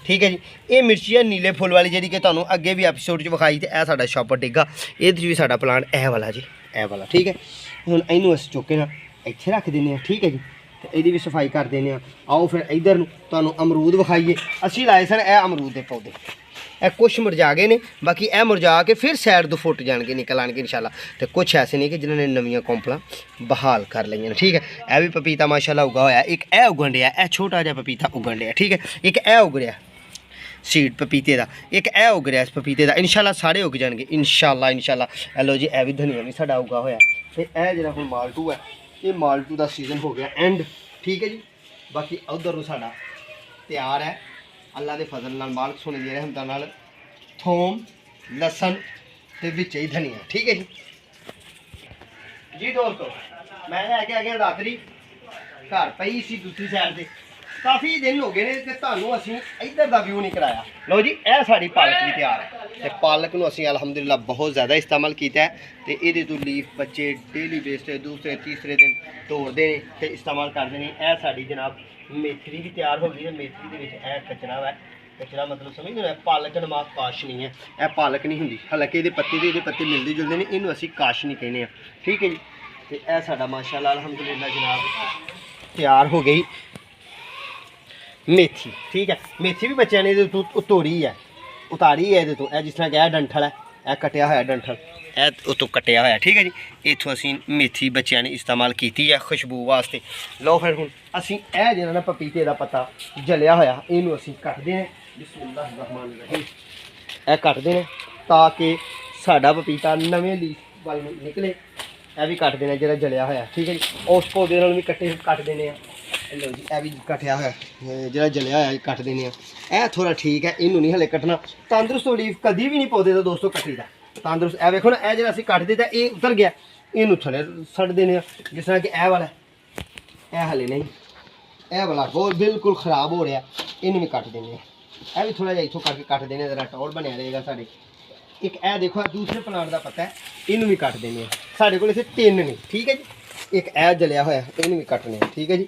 ਠੀਕ ਹੈ ਜੀ, ਇਹ ਮਿਰਚੀ ਹੈ ਨੀਲੇ ਫੁੱਲ ਵਾਲੀ ਜਿਹੜੀ ਕਿ ਤੁਹਾਨੂੰ ਅੱਗੇ ਵੀ ਐਪੀਸੋਡ 'ਚ ਵਿਖਾਈ। ਤੇ ਇਹ ਸਾਡਾ ਸ਼ੌਪਰ ਡਿੱਗਾ, ਇਹਦੇ 'ਚ ਵੀ ਸਾਡਾ ਪਲਾਂਟ ਇਹ ਵਾਲਾ ਜੀ, ਇਹ ਵਾਲਾ। ਠੀਕ ਹੈ, ਹੁਣ ਇਹਨੂੰ ਅਸੀਂ ਚੁੱਕ ਕੇ ਨਾ ਇੱਥੇ ਰੱਖ ਦਿੰਦੇ ਹਾਂ। ਠੀਕ ਹੈ ਜੀ, ਤੇ ਇਹਦੀ ਵੀ ਸਫਾਈ ਕਰ ਦਿੰਦੇ ਹਾਂ। ਆਓ ਫਿਰ ਇੱਧਰ ਨੂੰ ਤੁਹਾਨੂੰ ਅਮਰੂਦ ਵਿਖਾਈਏ। ਅਸੀਂ ਲਾਏ ਸਨ ਇਹ ਅਮਰੂਦ ਦੇ ਪੌਦੇ। ਇਹ ਕੁਛ ਮੁਰਝਾ ਗਏ ਨੇ, ਬਾਕੀ ਇਹ ਮੁਰਝਾ ਕੇ ਫਿਰ ਸਾਈਡ ਤੋਂ ਫੁੱਟ ਜਾਣਗੇ, ਨਿਕਲ ਆਣਗੇ ਇਨਸ਼ਾਅੱਲਾ। ਤੇ ਕੁਛ ਐਸੇ ਨਹੀਂ ਕਿ ਜਿਨ੍ਹਾਂ ਨੇ ਨਵੀਆਂ ਕੋਂਪਲਾਂ ਬਹਾਲ ਕਰ ਲਈਆਂ ਨੇ। ਠੀਕ ਹੈ, ਇਹ ਵੀ ਪਪੀਤਾ ਮਾਸ਼ਾਅੱਲਾ ਉੱਗਾ ਹੋਇਆ। ਇੱਕ ਇਹ ਉੱਗਣ ਡਿਆ, ਇਹ ਛੋਟਾ ਜਿਹਾ ਪਪੀਤਾ ਉੱਗਣ ਡਿਆ। ਠੀਕ ਹੈ, ਇੱਕ ਇਹ ਉੱਗ ਰਿਹਾ ਸੀਡ ਪਪੀਤੇ ਦਾ, ਇੱਕ ਇਹ ਉੱਗ ਰਿਹਾ ਇਸ ਪਪੀਤੇ ਦਾ। ਇਨਸ਼ਾਅੱਲਾ ਸਾਰੇ ਉੱਗ ਜਾਣਗੇ ਇਨਸ਼ਾਅੱਲਾ। ਇਹ ਲਓ ਜੀ, ਇਹ ਵੀ ਧਨੀਆ ਵੀ ਸਾਡਾ ਉੱਗਾ ਹੋਇਆ। ਤੇ ਇਹ ਜਿਹੜਾ ਹੁਣ ਮਾਲਟੂ ਹੈ, ਇਹ ਮਾਲਟੂ ਦਾ ਸੀਜ਼ਨ ਹੋ ਗਿਆ ਐਂਡ। ਠੀਕ ਹੈ ਜੀ, ਬਾਕੀ ਉਧਰ ਨੂੰ ਸਾਡਾ ਤਿਆਰ ਹੈ ਅੱਲਾ ਦੇ ਫਜ਼ਲ ਨਾਲ, ਮਾਲਕ ਸੋਨੇ ਦੀ ਰਹਿਮਤਾਂ ਨਾਲ। ਥੋਮ, ਲਸਣ ਤੇ ਵਿੱਚ ਹੀ ਧਨੀਆ। ਠੀਕ ਹੈ ਜੀ ਦੋਸਤੋ, ਮੈਂ ਲੈ ਕੇ ਆ ਗਿਆ ਰਾਤਰੀ, ਘਰ ਪਈ ਸੀ ਦੂਸਰੀ ਸਾਈਡ ਤੇ। ਕਾਫੀ ਦਿਨ ਹੋ ਗਏ ਨੇ ਤੇ ਤੁਹਾਨੂੰ ਅਸੀਂ ਇੱਧਰ ਦਾ ਵਿਊ ਨਹੀਂ ਕਰਾਇਆ। ਲਓ ਜੀ, ਇਹ ਸਾਡੀ ਪਾਲਕ ਵੀ ਤਿਆਰ ਹੈ ਤੇ ਪਾਲਕ ਨੂੰ ਅਸੀਂ ਅਲਹਮਦੁਲਿਲਾ ਬਹੁਤ ਜ਼ਿਆਦਾ ਇਸਤੇਮਾਲ ਕੀਤਾ ਹੈ। ਤੇ ਇਹਦੇ ਤੋਂ ਲੀਫ ਬੱਚੇ ਡੇਲੀ ਬੇਸ ਤੇ ਦੂਸਰੇ ਤੀਸਰੇ ਦਿਨ ਤੋੜਦੇ ਨੇ ਤੇ ਇਸਤੇਮਾਲ ਕਰਦੇ ਨੇ। ਇਹ ਸਾਡੀ ਜਨਾਬ ਮੇਥਰੀ ਵੀ ਤਿਆਰ ਹੋ ਗਈ ਹੈ। ਮੇਥਰੀ ਦੇ ਵਿੱਚ ਇਹ ਕਚਰਾ ਹੈ, ਕਚਰਾ ਮਤਲਬ ਸਮਝਦੇ ਹੋ, ਪਾਲਕ ਨਮਾਜ਼ ਕਾਸ਼ ਨਹੀਂ ਹੈ, ਇਹ ਪਾਲਕ ਨਹੀਂ ਹੁੰਦੀ। ਹਾਲਾਂਕਿ ਇਹਦੇ ਪੱਤੇ ਮਿਲਦੇ ਜੁਲਦੇ ਨੇ, ਇਹਨੂੰ ਅਸੀਂ ਕਾਸ਼ ਨਹੀਂ ਕਹਿੰਦੇ ਆ। ਠੀਕ ਹੈ ਜੀ, ਤੇ ਇਹ ਸਾਡਾ ਮਾਸ਼ਾਅੱਲਾ ਅਲਹਮਦੁਲਿਲਾ ਜਨਾਬ ਤਿਆਰ ਹੋ ਗਈ ਮੇਥੀ। ਠੀਕ ਹੈ, ਮੇਥੀ ਵੀ ਬੱਚਿਆਂ ਨੇ ਇਹਦੇ ਤੋਂ ਉਤਾਰੀ ਹੈ ਇਹਦੇ ਤੋਂ। ਇਹ ਜਿਸ ਤਰ੍ਹਾਂ ਕਿ ਇਹ ਡੰਠਲ ਹੈ, ਇਹ ਕੱਟਿਆ ਹੋਇਆ ਡੰਠਲ, ਇਹ ਉਤੋਂ ਕੱਟਿਆ ਹੋਇਆ। ਠੀਕ ਹੈ ਜੀ, ਇੱਥੋਂ ਅਸੀਂ ਮੇਥੀ ਬੱਚਿਆਂ ਨੇ ਇਸਤੇਮਾਲ ਕੀਤੀ ਹੈ ਖੁਸ਼ਬੂ ਵਾਸਤੇ। ਲਓ ਫਿਰ ਹੁਣ ਅਸੀਂ ਇਹ ਜਿਹੜਾ ਨਾ ਪਪੀਤੇ ਦਾ ਪੱਤਾ ਜਲਿਆ ਹੋਇਆ, ਇਹਨੂੰ ਅਸੀਂ ਕੱਟਦੇ ਹਾਂ। ਬਿਸਮਿਲ੍ਲਾਹਿਰ ਰਹਿਮਾਨਿਰ ਰਹੀਮ। ਇਹ ਕੱਟਦੇ ਨੇ ਤਾਂ ਕਿ ਸਾਡਾ ਪਪੀਤਾ ਨਵੇਂ ਲੀਫ ਵੱਲ ਨੂੰ ਨਿਕਲੇ। ਇਹ ਵੀ ਕੱਟ ਦੇਣਾ ਜਿਹੜਾ ਜਲਿਆ ਹੋਇਆ। ਠੀਕ ਹੈ ਜੀ, ਉਸ ਪੌਦੇ ਨਾਲ ਵੀ ਕੱਟ ਦੇਣੇ ਆ। ਲਓ ਜੀ ਇਹ ਵੀ ਕੱਟਿਆ ਹੋਇਆ ਜਿਹੜਾ ਜਲਿਆ ਹੋਇਆ ਕੱਟ ਦੇਣੇ ਆ। ਇਹ ਥੋੜਾ ਠੀਕ ਹੈ, ਇਹਨੂੰ ਨਹੀਂ ਹਲੇ ਕੱਟਣਾ। ਤੰਦਰੁਸਤ ਲੀਫ ਕਦੀ ਵੀ ਨਹੀਂ ਪੌਦੇ ਦਾ ਦੋਸਤੋ ਕੱਟੀ ਦਾ। ਤੰਦਰੁਸਤ ਇਹ ਵੇਖੋ ਨਾ, ਇਹ ਜਿਹੜਾ ਅਸੀਂ ਕੱਟ ਦਿੱਤਾ ਇਹ ਉਤਰ ਗਿਆ, ਇਹਨੂੰ ਥੱਲੇ ਛੱਡ ਦੇਣੇ ਆ। ਜਿਸ ਤਰ੍ਹਾਂ ਕਿ ਇਹ ਵਾਲਾ, ਇਹ ਹਲੇ ਨਹੀਂ, ਇਹ ਵਾਲਾ ਬਹੁਤ ਬਿਲਕੁਲ ਖਰਾਬ ਹੋ ਰਿਹਾ, ਇਹਨੂੰ ਵੀ ਕੱਟ ਦੇਣੇ ਆ। ਇਹ ਵੀ ਥੋੜਾ ਜਿਹਾ ਇੱਥੋਂ ਕਰਕੇ ਕੱਟ ਦੇਣੇ, ਜ਼ਰਾ ਟੌਰ ਬਣਿਆ ਰਹੇਗਾ ਸਾਡੇ। ਇੱਕ ਇਹ ਦੇਖੋ ਦੂਸਰੇ ਪਲਾਂਟ ਦਾ ਪੱਤਾ ਹੈ, ਇਹਨੂੰ ਵੀ ਕੱਟ ਦੇਣੇ ਆ। ਸਾਡੇ ਕੋਲ ਇੱਥੇ 3 ਨੇ, ਠੀਕ ਹੈ ਜੀ। ਇੱਕ ਇਹ ਜਲਿਆ ਹੋਇਆ, ਇਹਨੂੰ ਵੀ ਕੱਟਣੇ ਆ, ਠੀਕ ਹੈ ਜੀ।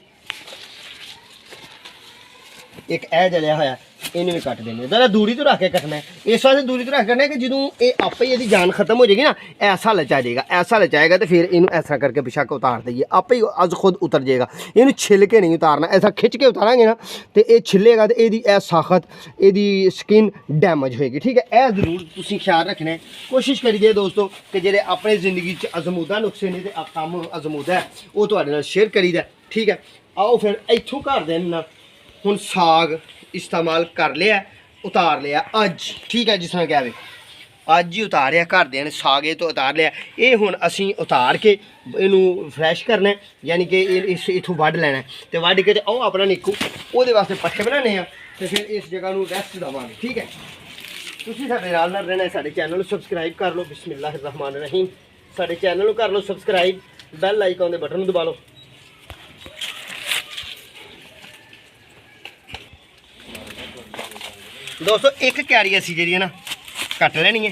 ਇੱਕ ਇਹ ਜਲਿਆ ਹੋਇਆ, ਇਹਨੂੰ ਵੀ ਕੱਟ ਦੇਣੇ। ਜ਼ਰਾ ਦੂਰੀ ਤੋਂ ਰੱਖ ਕੇ ਕੱਟਣਾ ਹੈ। ਇਸ ਵਾਸਤੇ ਦੂਰੀ ਤੋਂ ਰੱਖ ਕੇ ਕੱਟਣਾ ਕਿ ਜਦੋਂ ਇਹ ਆਪੇ ਹੀ ਇਹਦੀ ਜਾਨ ਖਤਮ ਹੋ ਜਾਏਗੀ ਨਾ, ਐਸਾ ਲਚਾ ਜਾਏਗਾ, ਐਸਾ ਲਚਾਏਗਾ ਤੇ ਫਿਰ ਇਹਨੂੰ ਐਸਾ ਕਰਕੇ ਬਿਸ਼ੱਕ ਉਤਾਰ ਦਈਏ, ਆਪੇ ਹੀ ਅੱਜ ਖੁਦ ਉਤਰ ਜਾਏਗਾ। ਇਹਨੂੰ ਛਿੱਲ ਕੇ ਨਹੀਂ ਉਤਾਰਨਾ, ਐਸਾ ਖਿੱਚ ਕੇ ਉਤਾਰਾਂਗੇ ਨਾ ਤੇ ਇਹ ਛਿੱਲੇਗਾ ਤੇ ਇਹਦੀ ਇਹ ਸਾਖਤ, ਇਹਦੀ ਸਕਿਨ ਡੈਮੇਜ ਹੋਏਗੀ, ਠੀਕ ਹੈ। ਇਹ ਜ਼ਰੂਰ ਤੁਸੀਂ ਖਿਆਲ ਰੱਖਣਾ ਹੈ। ਕੋਸ਼ਿਸ਼ ਕਰੀਏ ਦੋਸਤੋ ਕਿ ਜਿਹੜੇ ਆਪਣੇ ਜ਼ਿੰਦਗੀ 'ਚ ਅਜ਼ਮੂਦਾ ਨੁਕਸੇ ਨੇ ਤੇ ਕੰਮ ਅਜ਼ਮੂਦਾ ਹੈ ਉਹ ਤੁਹਾਡੇ ਨਾਲ ਸ਼ੇਅਰ ਕਰੀਦਾ, ਠੀਕ ਹੈ। ਆਓ ਫਿਰ ਇੱਥੋਂ ਘਰ ਦੇ ਨਾ ਹੁਣ ਸਾਗ ਇਸਤੇਮਾਲ ਕਰ ਲਿਆ, ਉਤਾਰ ਲਿਆ ਅੱਜ, ਠੀਕ ਹੈ। ਜਿਸ ਤਰ੍ਹਾਂ ਕਹਵੇ ਅੱਜ ਹੀ ਉਤਾਰਿਆ, ਘਰਦਿਆਂ ਨੇ ਸਾਗ ਇਹ ਤੋਂ ਉਤਾਰ ਲਿਆ। ਇਹ ਹੁਣ ਅਸੀਂ ਉਤਾਰ ਕੇ ਇਹਨੂੰ ਫਰੈਸ਼ ਕਰਨਾ, ਯਾਨੀ ਕਿ ਇਸ ਇੱਥੋਂ ਵੱਢ ਲੈਣਾ ਤੇ ਵੱਢ ਕੇ ਤੇ ਉਹ ਆਪਣਾ ਨਿੱਕੂ ਉਹਦੇ ਵਾਸਤੇ ਪੱਠੇ ਬਣਾਉਣੇ ਆ ਤੇ ਫਿਰ ਇਸ ਜਗ੍ਹਾ ਨੂੰ ਰੈਸਟ ਦੇਵਾਂਗੇ, ਠੀਕ ਹੈ। ਤੁਸੀਂ ਸਾਡੇ ਨਾਲ ਰਹਿਣਾ, ਸਾਡੇ ਚੈਨਲ ਨੂੰ ਸਬਸਕ੍ਰਾਈਬ ਕਰ ਲਓ। ਬਿਸਮਿਲ੍ਲਾਹਿਰ ਰਹਿਮਾਨਿਰ ਰਹੀਮ। ਸਾਡੇ ਚੈਨਲ ਨੂੰ ਕਰ ਲਓ ਸਬਸਕ੍ਰਾਈਬ, ਬੈਲ ਆਈਕਨ ਦੇ ਬਟਨ ਨੂੰ ਦਬਾ ਲਓ। ਦੋਸਤੋ ਇੱਕ ਕਿਆਰੀ ਅਸੀਂ ਜਿਹੜੀ ਹੈ ਨਾ ਕੱਟ ਲੈਣੀ ਹੈ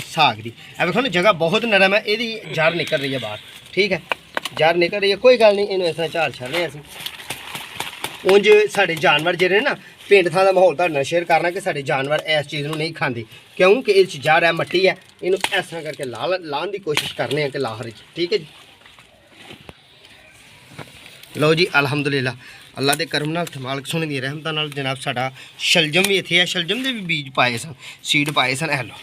ਸਾਗ ਦੀ। ਇਹ ਵੇਖੋ ਨਾ ਜਗ੍ਹਾ ਬਹੁਤ ਨਰਮ ਹੈ, ਇਹਦੀ ਜੜ ਨਿਕਲ ਰਹੀ ਹੈ ਬਾਹਰ, ਠੀਕ ਹੈ। ਜੜ ਨਿਕਲ ਰਹੀ ਹੈ, ਕੋਈ ਗੱਲ ਨਹੀਂ, ਇਹਨੂੰ ਇਸ ਤਰ੍ਹਾਂ ਝਾੜ ਛੱਡ ਰਹੇ ਅਸੀਂ। ਉਂਝ ਸਾਡੇ ਜਾਨਵਰ ਜਿਹੜੇ ਨਾ, ਪਿੰਡ ਥਾਂ ਦਾ ਮਾਹੌਲ ਤੁਹਾਡੇ ਨਾਲ ਸ਼ੇਅਰ ਕਰਨਾ ਕਿ ਸਾਡੇ ਜਾਨਵਰ ਇਸ ਚੀਜ਼ ਨੂੰ ਨਹੀਂ ਖਾਂਦੇ, ਕਿਉਂਕਿ ਇਹ 'ਚ ਜੜ ਹੈ, ਮਿੱਟੀ ਹੈ। ਇਹਨੂੰ ਇਸ ਤਰ੍ਹਾਂ ਕਰਕੇ ਲਾਉਣ ਦੀ ਕੋਸ਼ਿਸ਼ ਕਰਨੇ ਆ ਕਿ ਲਾਹਰ 'ਚ, ਠੀਕ ਹੈ ਜੀ। ਲਓ ਜੀ ਅਲਹਮਦੁਲਿਲਾ, ਅੱਲਾ ਦੇ ਕਰਮ ਨਾਲ ਤੇ ਮਾਲਕ ਸੋਹਣੇ ਦੀ ਰਹਿਮਤਾਂ ਨਾਲ ਜਨਾਬ ਸਾਡਾ ਸ਼ਲਜਮ ਵੀ ਇੱਥੇ ਹੈ। ਸ਼ਲਜਮ ਦੇ ਵੀ ਬੀਜ ਪਾਏ ਸਨ, ਸੀਡ ਪਾਏ ਸਨ। ਇਹ ਲਓ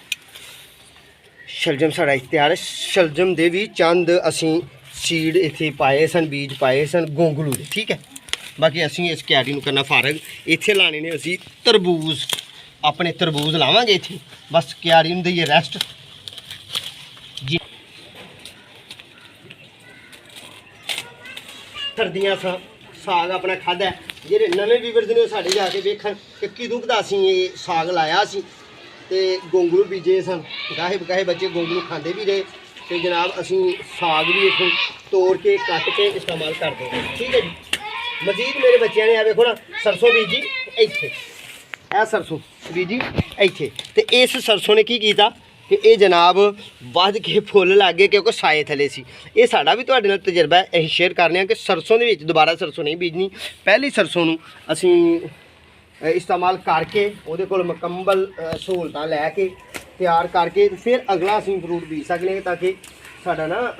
ਸ਼ਲਜਮ ਸਾਡਾ ਤਿਆਰ ਹੈ। ਸ਼ਲਜਮ ਦੇ ਵੀ ਚੰਦ ਅਸੀਂ ਸੀਡ ਇੱਥੇ ਪਾਏ ਸਨ, ਬੀਜ ਪਾਏ ਸਨ ਗੋਂਗਲੂ ਦੇ, ਠੀਕ ਹੈ। ਬਾਕੀ ਅਸੀਂ ਇਸ ਕਿਆਰੀ ਨੂੰ ਕਰਨਾ ਫਾਰਗ। ਇੱਥੇ ਲਾਣੇ ਨੇ ਅਸੀਂ ਤਰਬੂਜ਼, ਆਪਣੇ ਤਰਬੂਜ਼ ਲਾਵਾਂਗੇ ਇੱਥੇ, ਬਸ ਕਿਆਰੀ ਨੂੰ ਦਈਏ ਰੈਸਟ ਜੀ। ਸਰਦੀਆਂ ਸਾਗ ਆਪਣਾ ਖਾਧਾ। ਜਿਹੜੇ ਨਵੇਂ ਵੀਵਰਸ ਨੇ ਉਹ ਸਾਡੇ ਜਾ ਕੇ ਵੇਖਣ ਕਿ ਕਿਦੋਂ ਕਦਾ ਅਸੀਂ ਇਹ ਸਾਗ ਲਾਇਆ ਸੀ ਤੇ ਗੋਂਗਲੂ ਬੀਜੇ ਸਨ। ਗਾਹੇ ਬੱਚੇ ਗੋਂਗਲੂ ਖਾਂਦੇ ਵੀ ਰਹੇ ਤੇ ਜਨਾਬ ਅਸੀਂ ਸਾਗ ਵੀ ਇੱਥੋਂ ਤੋੜ ਕੇ ਕੱਟ ਕੇ ਇਸਤੇਮਾਲ ਕਰਦੇ ਹਾਂ, ਠੀਕ ਹੈ ਜੀ। ਮਜ਼ੀਦ ਮੇਰੇ ਬੱਚਿਆਂ ਨੇ ਆ ਵੇਖੋ ਨਾ ਸਰਸੋਂ ਬੀਜੀ ਇੱਥੇ, ਇਹ ਸਰਸੋਂ ਬੀਜੀ ਇੱਥੇ ਤੇ ਇਸ ਸਰਸੋਂ ਨੇ ਕੀ ਕੀਤਾ ਕਿ ਇਹ ਜਨਾਬ ਵੱਧ ਕੇ ਫੁੱਲ ਲੱਗ ਗਏ ਕਿਉਂਕਿ ਸਾਏ ਥੱਲੇ ਸੀ। ਇਹ ਸਾਡਾ ਵੀ ਤੁਹਾਡੇ ਨਾਲ ਤਜਰਬਾ ਹੈ, ਅਸੀਂ ਸ਼ੇਅਰ ਕਰਨੇ ਆ ਕਿ ਸਰਸੋਂ ਦੇ ਵਿੱਚ ਦੁਬਾਰਾ ਸਰਸੋਂ ਨਹੀਂ ਬੀਜਣੀ। ਪਹਿਲੀ ਸਰਸੋਂ ਨੂੰ ਅਸੀਂ ਇਸਤੇਮਾਲ ਕਰਕੇ ਉਹਦੇ ਕੋਲ ਮੁਕੰਮਲ ਸਹੂਲਤਾਂ ਲੈ ਕੇ ਤਿਆਰ ਕਰਕੇ ਫਿਰ ਅਗਲਾ ਅਸੀਂ ਫਰੂਟ ਬੀਜ ਸਕਦੇ ਹਾਂ, ਤਾਂ ਕਿ ਸਾਡਾ ਨਾ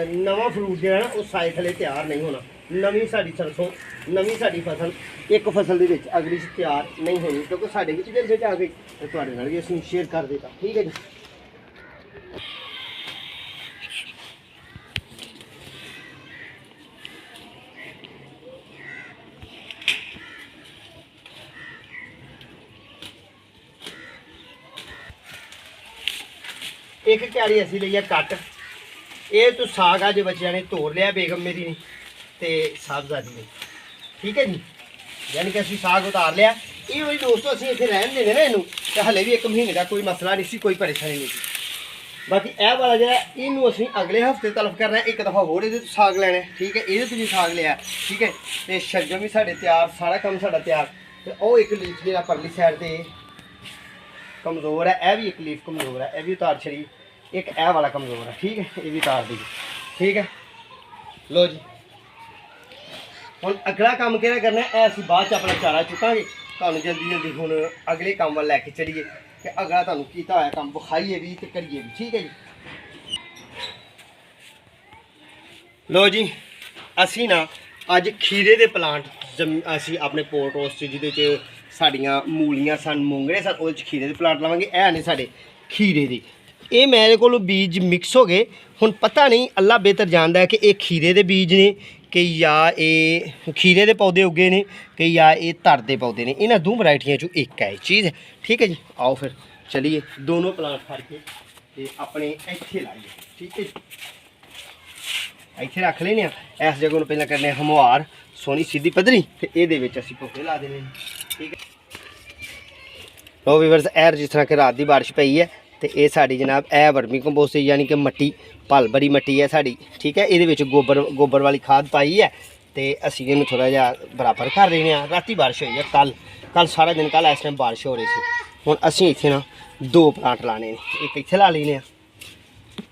ਨਵਾਂ ਫਰੂਟ ਜਿਹੜਾ ਨਾ ਉਹ ਸਾਏ ਥੱਲੇ ਤਿਆਰ ਨਹੀਂ ਹੋਣਾ। ਨਵੀਂ ਸਾਡੀ ਸਰਸੋਂ, ਨਵੀਂ ਸਾਡੀ ਫਸਲ ਇੱਕ ਫਸਲ ਦੇ ਵਿੱਚ ਅਗਲੀ 'ਚ ਤਿਆਰ ਨਹੀਂ ਹੋਣੀ, ਕਿਉਂਕਿ ਸਾਡੇ ਵਿੱਚ ਵੀ ਵਿੱਚ ਆ ਗਈ ਤੇ ਤੁਹਾਡੇ ਨਾਲ ਵੀ ਅਸੀਂ ਸ਼ੇਅਰ ਕਰ ਦਿੱਤਾ, ਠੀਕ ਹੈ ਜੀ। ਇੱਕ ਕਿਆਰੀ ਅਸੀਂ ਲਈ ਆ ਕੱਟ। ਇਹ ਤੋਂ ਸਾਗ ਅੱਜ ਬੱਚਿਆਂ ਨੇ ਤੋੜ ਲਿਆ, ਬੇਗਮ ਮੇਰੀ ਨੇ ਤੇ ਸਾਹਿਬਜ਼ਾਦੀ ਨੇ, ਠੀਕ ਹੈ ਜੀ। ਯਾਨੀ ਕਿ ਅਸੀਂ ਸਾਗ ਉਤਾਰ ਲਿਆ। ਇਹ ਵੀ ਦੋਸਤੋ ਅਸੀਂ ਇੱਥੇ ਰਹਿਣ ਦੇਣੇ ਨਾ ਇਹਨੂੰ, ਤੇ ਹਲੇ ਵੀ 1 ਮਹੀਨੇ ਦਾ ਕੋਈ ਮਸਲਾ ਨਹੀਂ ਸੀ, ਕੋਈ ਪਰੇਸ਼ਾਨੀ ਨਹੀਂ ਸੀ। ਬਾਕੀ ਇਹ ਵਾਲਾ ਜਿਹੜਾ ਇਹਨੂੰ ਅਸੀਂ ਅਗਲੇ ਹਫਤੇ ਤਲਫ ਕਰਨਾ, ਇੱਕ ਦਫਾ ਹੋਰ ਇਹਦੇ ਤੋਂ ਸਾਗ ਲੈਣਾ, ਠੀਕ ਹੈ। ਇਹਦੇ ਤੋਂ ਵੀ ਸਾਗ ਲਿਆ, ਠੀਕ ਹੈ। ਤੇ ਸ਼ਲਜਮ ਵੀ ਸਾਡੇ ਤਿਆਰ, ਸਾਰਾ ਕੰਮ ਸਾਡਾ ਤਿਆਰ। ਤੇ ਉਹ ਇੱਕ ਲੀਫ ਜਿਹੜਾ ਪਰਲੀ ਸਾਈਡ ਤੇ ਕਮਜ਼ੋਰ ਹੈ, ਇਹ ਵੀ ਇੱਕ ਲੀਫ ਕਮਜ਼ੋਰ ਹੈ, ਇਹ ਵੀ ਉਤਾਰ ਛੜੀ। ਇੱਕ ਇਹ ਵਾਲਾ ਕਮਜ਼ੋਰ ਹੈ, ਠੀਕ ਹੈ, ਇਹ ਵੀ ਉਤਾਰ ਦੀ, ਠੀਕ ਹੈ। ਲੋ ਜੀ ਹੁਣ ਅਗਲਾ ਕੰਮ ਕਿਹੜਾ ਕਰਨਾ ਇਹ ਅਸੀਂ ਬਾਅਦ 'ਚ ਆਪਣਾ ਚਾਰਾ ਚੁੱਕਾਂਗੇ। ਤੁਹਾਨੂੰ ਜਲਦੀ ਹੁਣ ਅਗਲੇ ਕੰਮ ਵੱਲ ਲੈ ਕੇ ਚੱਲੀਏ ਕਿ ਅਗਲਾ ਤੁਹਾਨੂੰ ਕੀਤਾ ਹੋਇਆ ਕੰਮ ਵਿਖਾਈਏ ਵੀ ਤੇ ਕਰੀਏ ਵੀ, ਠੀਕ ਹੈ ਜੀ। ਲੋ ਜੀ ਅਸੀਂ ਨਾ ਅੱਜ ਖੀਰੇ ਦੇ ਪਲਾਂਟ ਅਸੀਂ ਆਪਣੇ ਪੋਟ ਹਾਊਸ 'ਚ ਜਿਹਦੇ 'ਚ ਸਾਡੀਆਂ ਮੂਲੀਆਂ ਸਨ, ਮੂੰਗਰੇ ਸਨ, ਉਹਦੇ 'ਚ ਖੀਰੇ ਦੇ ਪਲਾਂਟ ਲਾਵਾਂਗੇ। ਇਹ ਨੇ ਸਾਡੇ ਖੀਰੇ ਦੇ। ਇਹ ਮੇਰੇ ਕੋਲ ਬੀਜ ਮਿਕਸ ਹੋ ਗਏ। ਹੁਣ ਪਤਾ ਨਹੀਂ, ਅੱਲਾ ਬਿਹਤਰ ਜਾਣਦਾ ਹੈ ਕਿ ਇਹ ਖੀਰੇ ਦੇ ਬੀਜ ਨੇ ਕਿ ਜਾਂ ਇਹ ਖੀਰੇ ਦੇ ਪੌਦੇ ਉੱਗੇ ਨੇ ਕਿ ਜਾਂ ਇਹ ਧਰ ਦੇ ਪੌਦੇ ਨੇ। ਇਹਨਾਂ ਦੋ ਵੈਰਾਈਟੀਆਂ 'ਚੋਂ ਇੱਕ ਹੈ ਇਹ ਚੀਜ਼, ਠੀਕ ਹੈ ਜੀ। ਆਓ ਫਿਰ ਚਲੀਏ ਦੋਨੋਂ ਪਲਾਂਟ ਫੜ ਕੇ ਤੇ ਆਪਣੇ ਇੱਥੇ ਲਾਈਏ, ਠੀਕ ਹੈ ਜੀ। ਇੱਥੇ ਰੱਖ ਲੈਣੇ ਆ। ਇਸ ਜਗ੍ਹਾ ਨੂੰ ਪਹਿਲਾਂ ਕਰਨੇ ਹਮਵਾਰ सोहनी सीधी पद्धरी ते इहदे विच असीं पौधे ला देने ठीक है। लो वीवर्स ऐ जिस तरह कि रात की बारिश पई है तो ये साड़ी जनाब ए वर्मी कंपोस्ट यानी कि मट्टी पल भरी मट्टी है साड़ी ठीक है। ये गोबर वाली खाद पाई है तो असी इन्हूं थोड़ा जिहा बराबर कर देने आ। राती बारिश हुई है कल सारा दिन कल इस टाइम बारिश हो रही थी। हुण असीं इत्थे ना 2 प्लांट लाने एक इत्थे ला लेने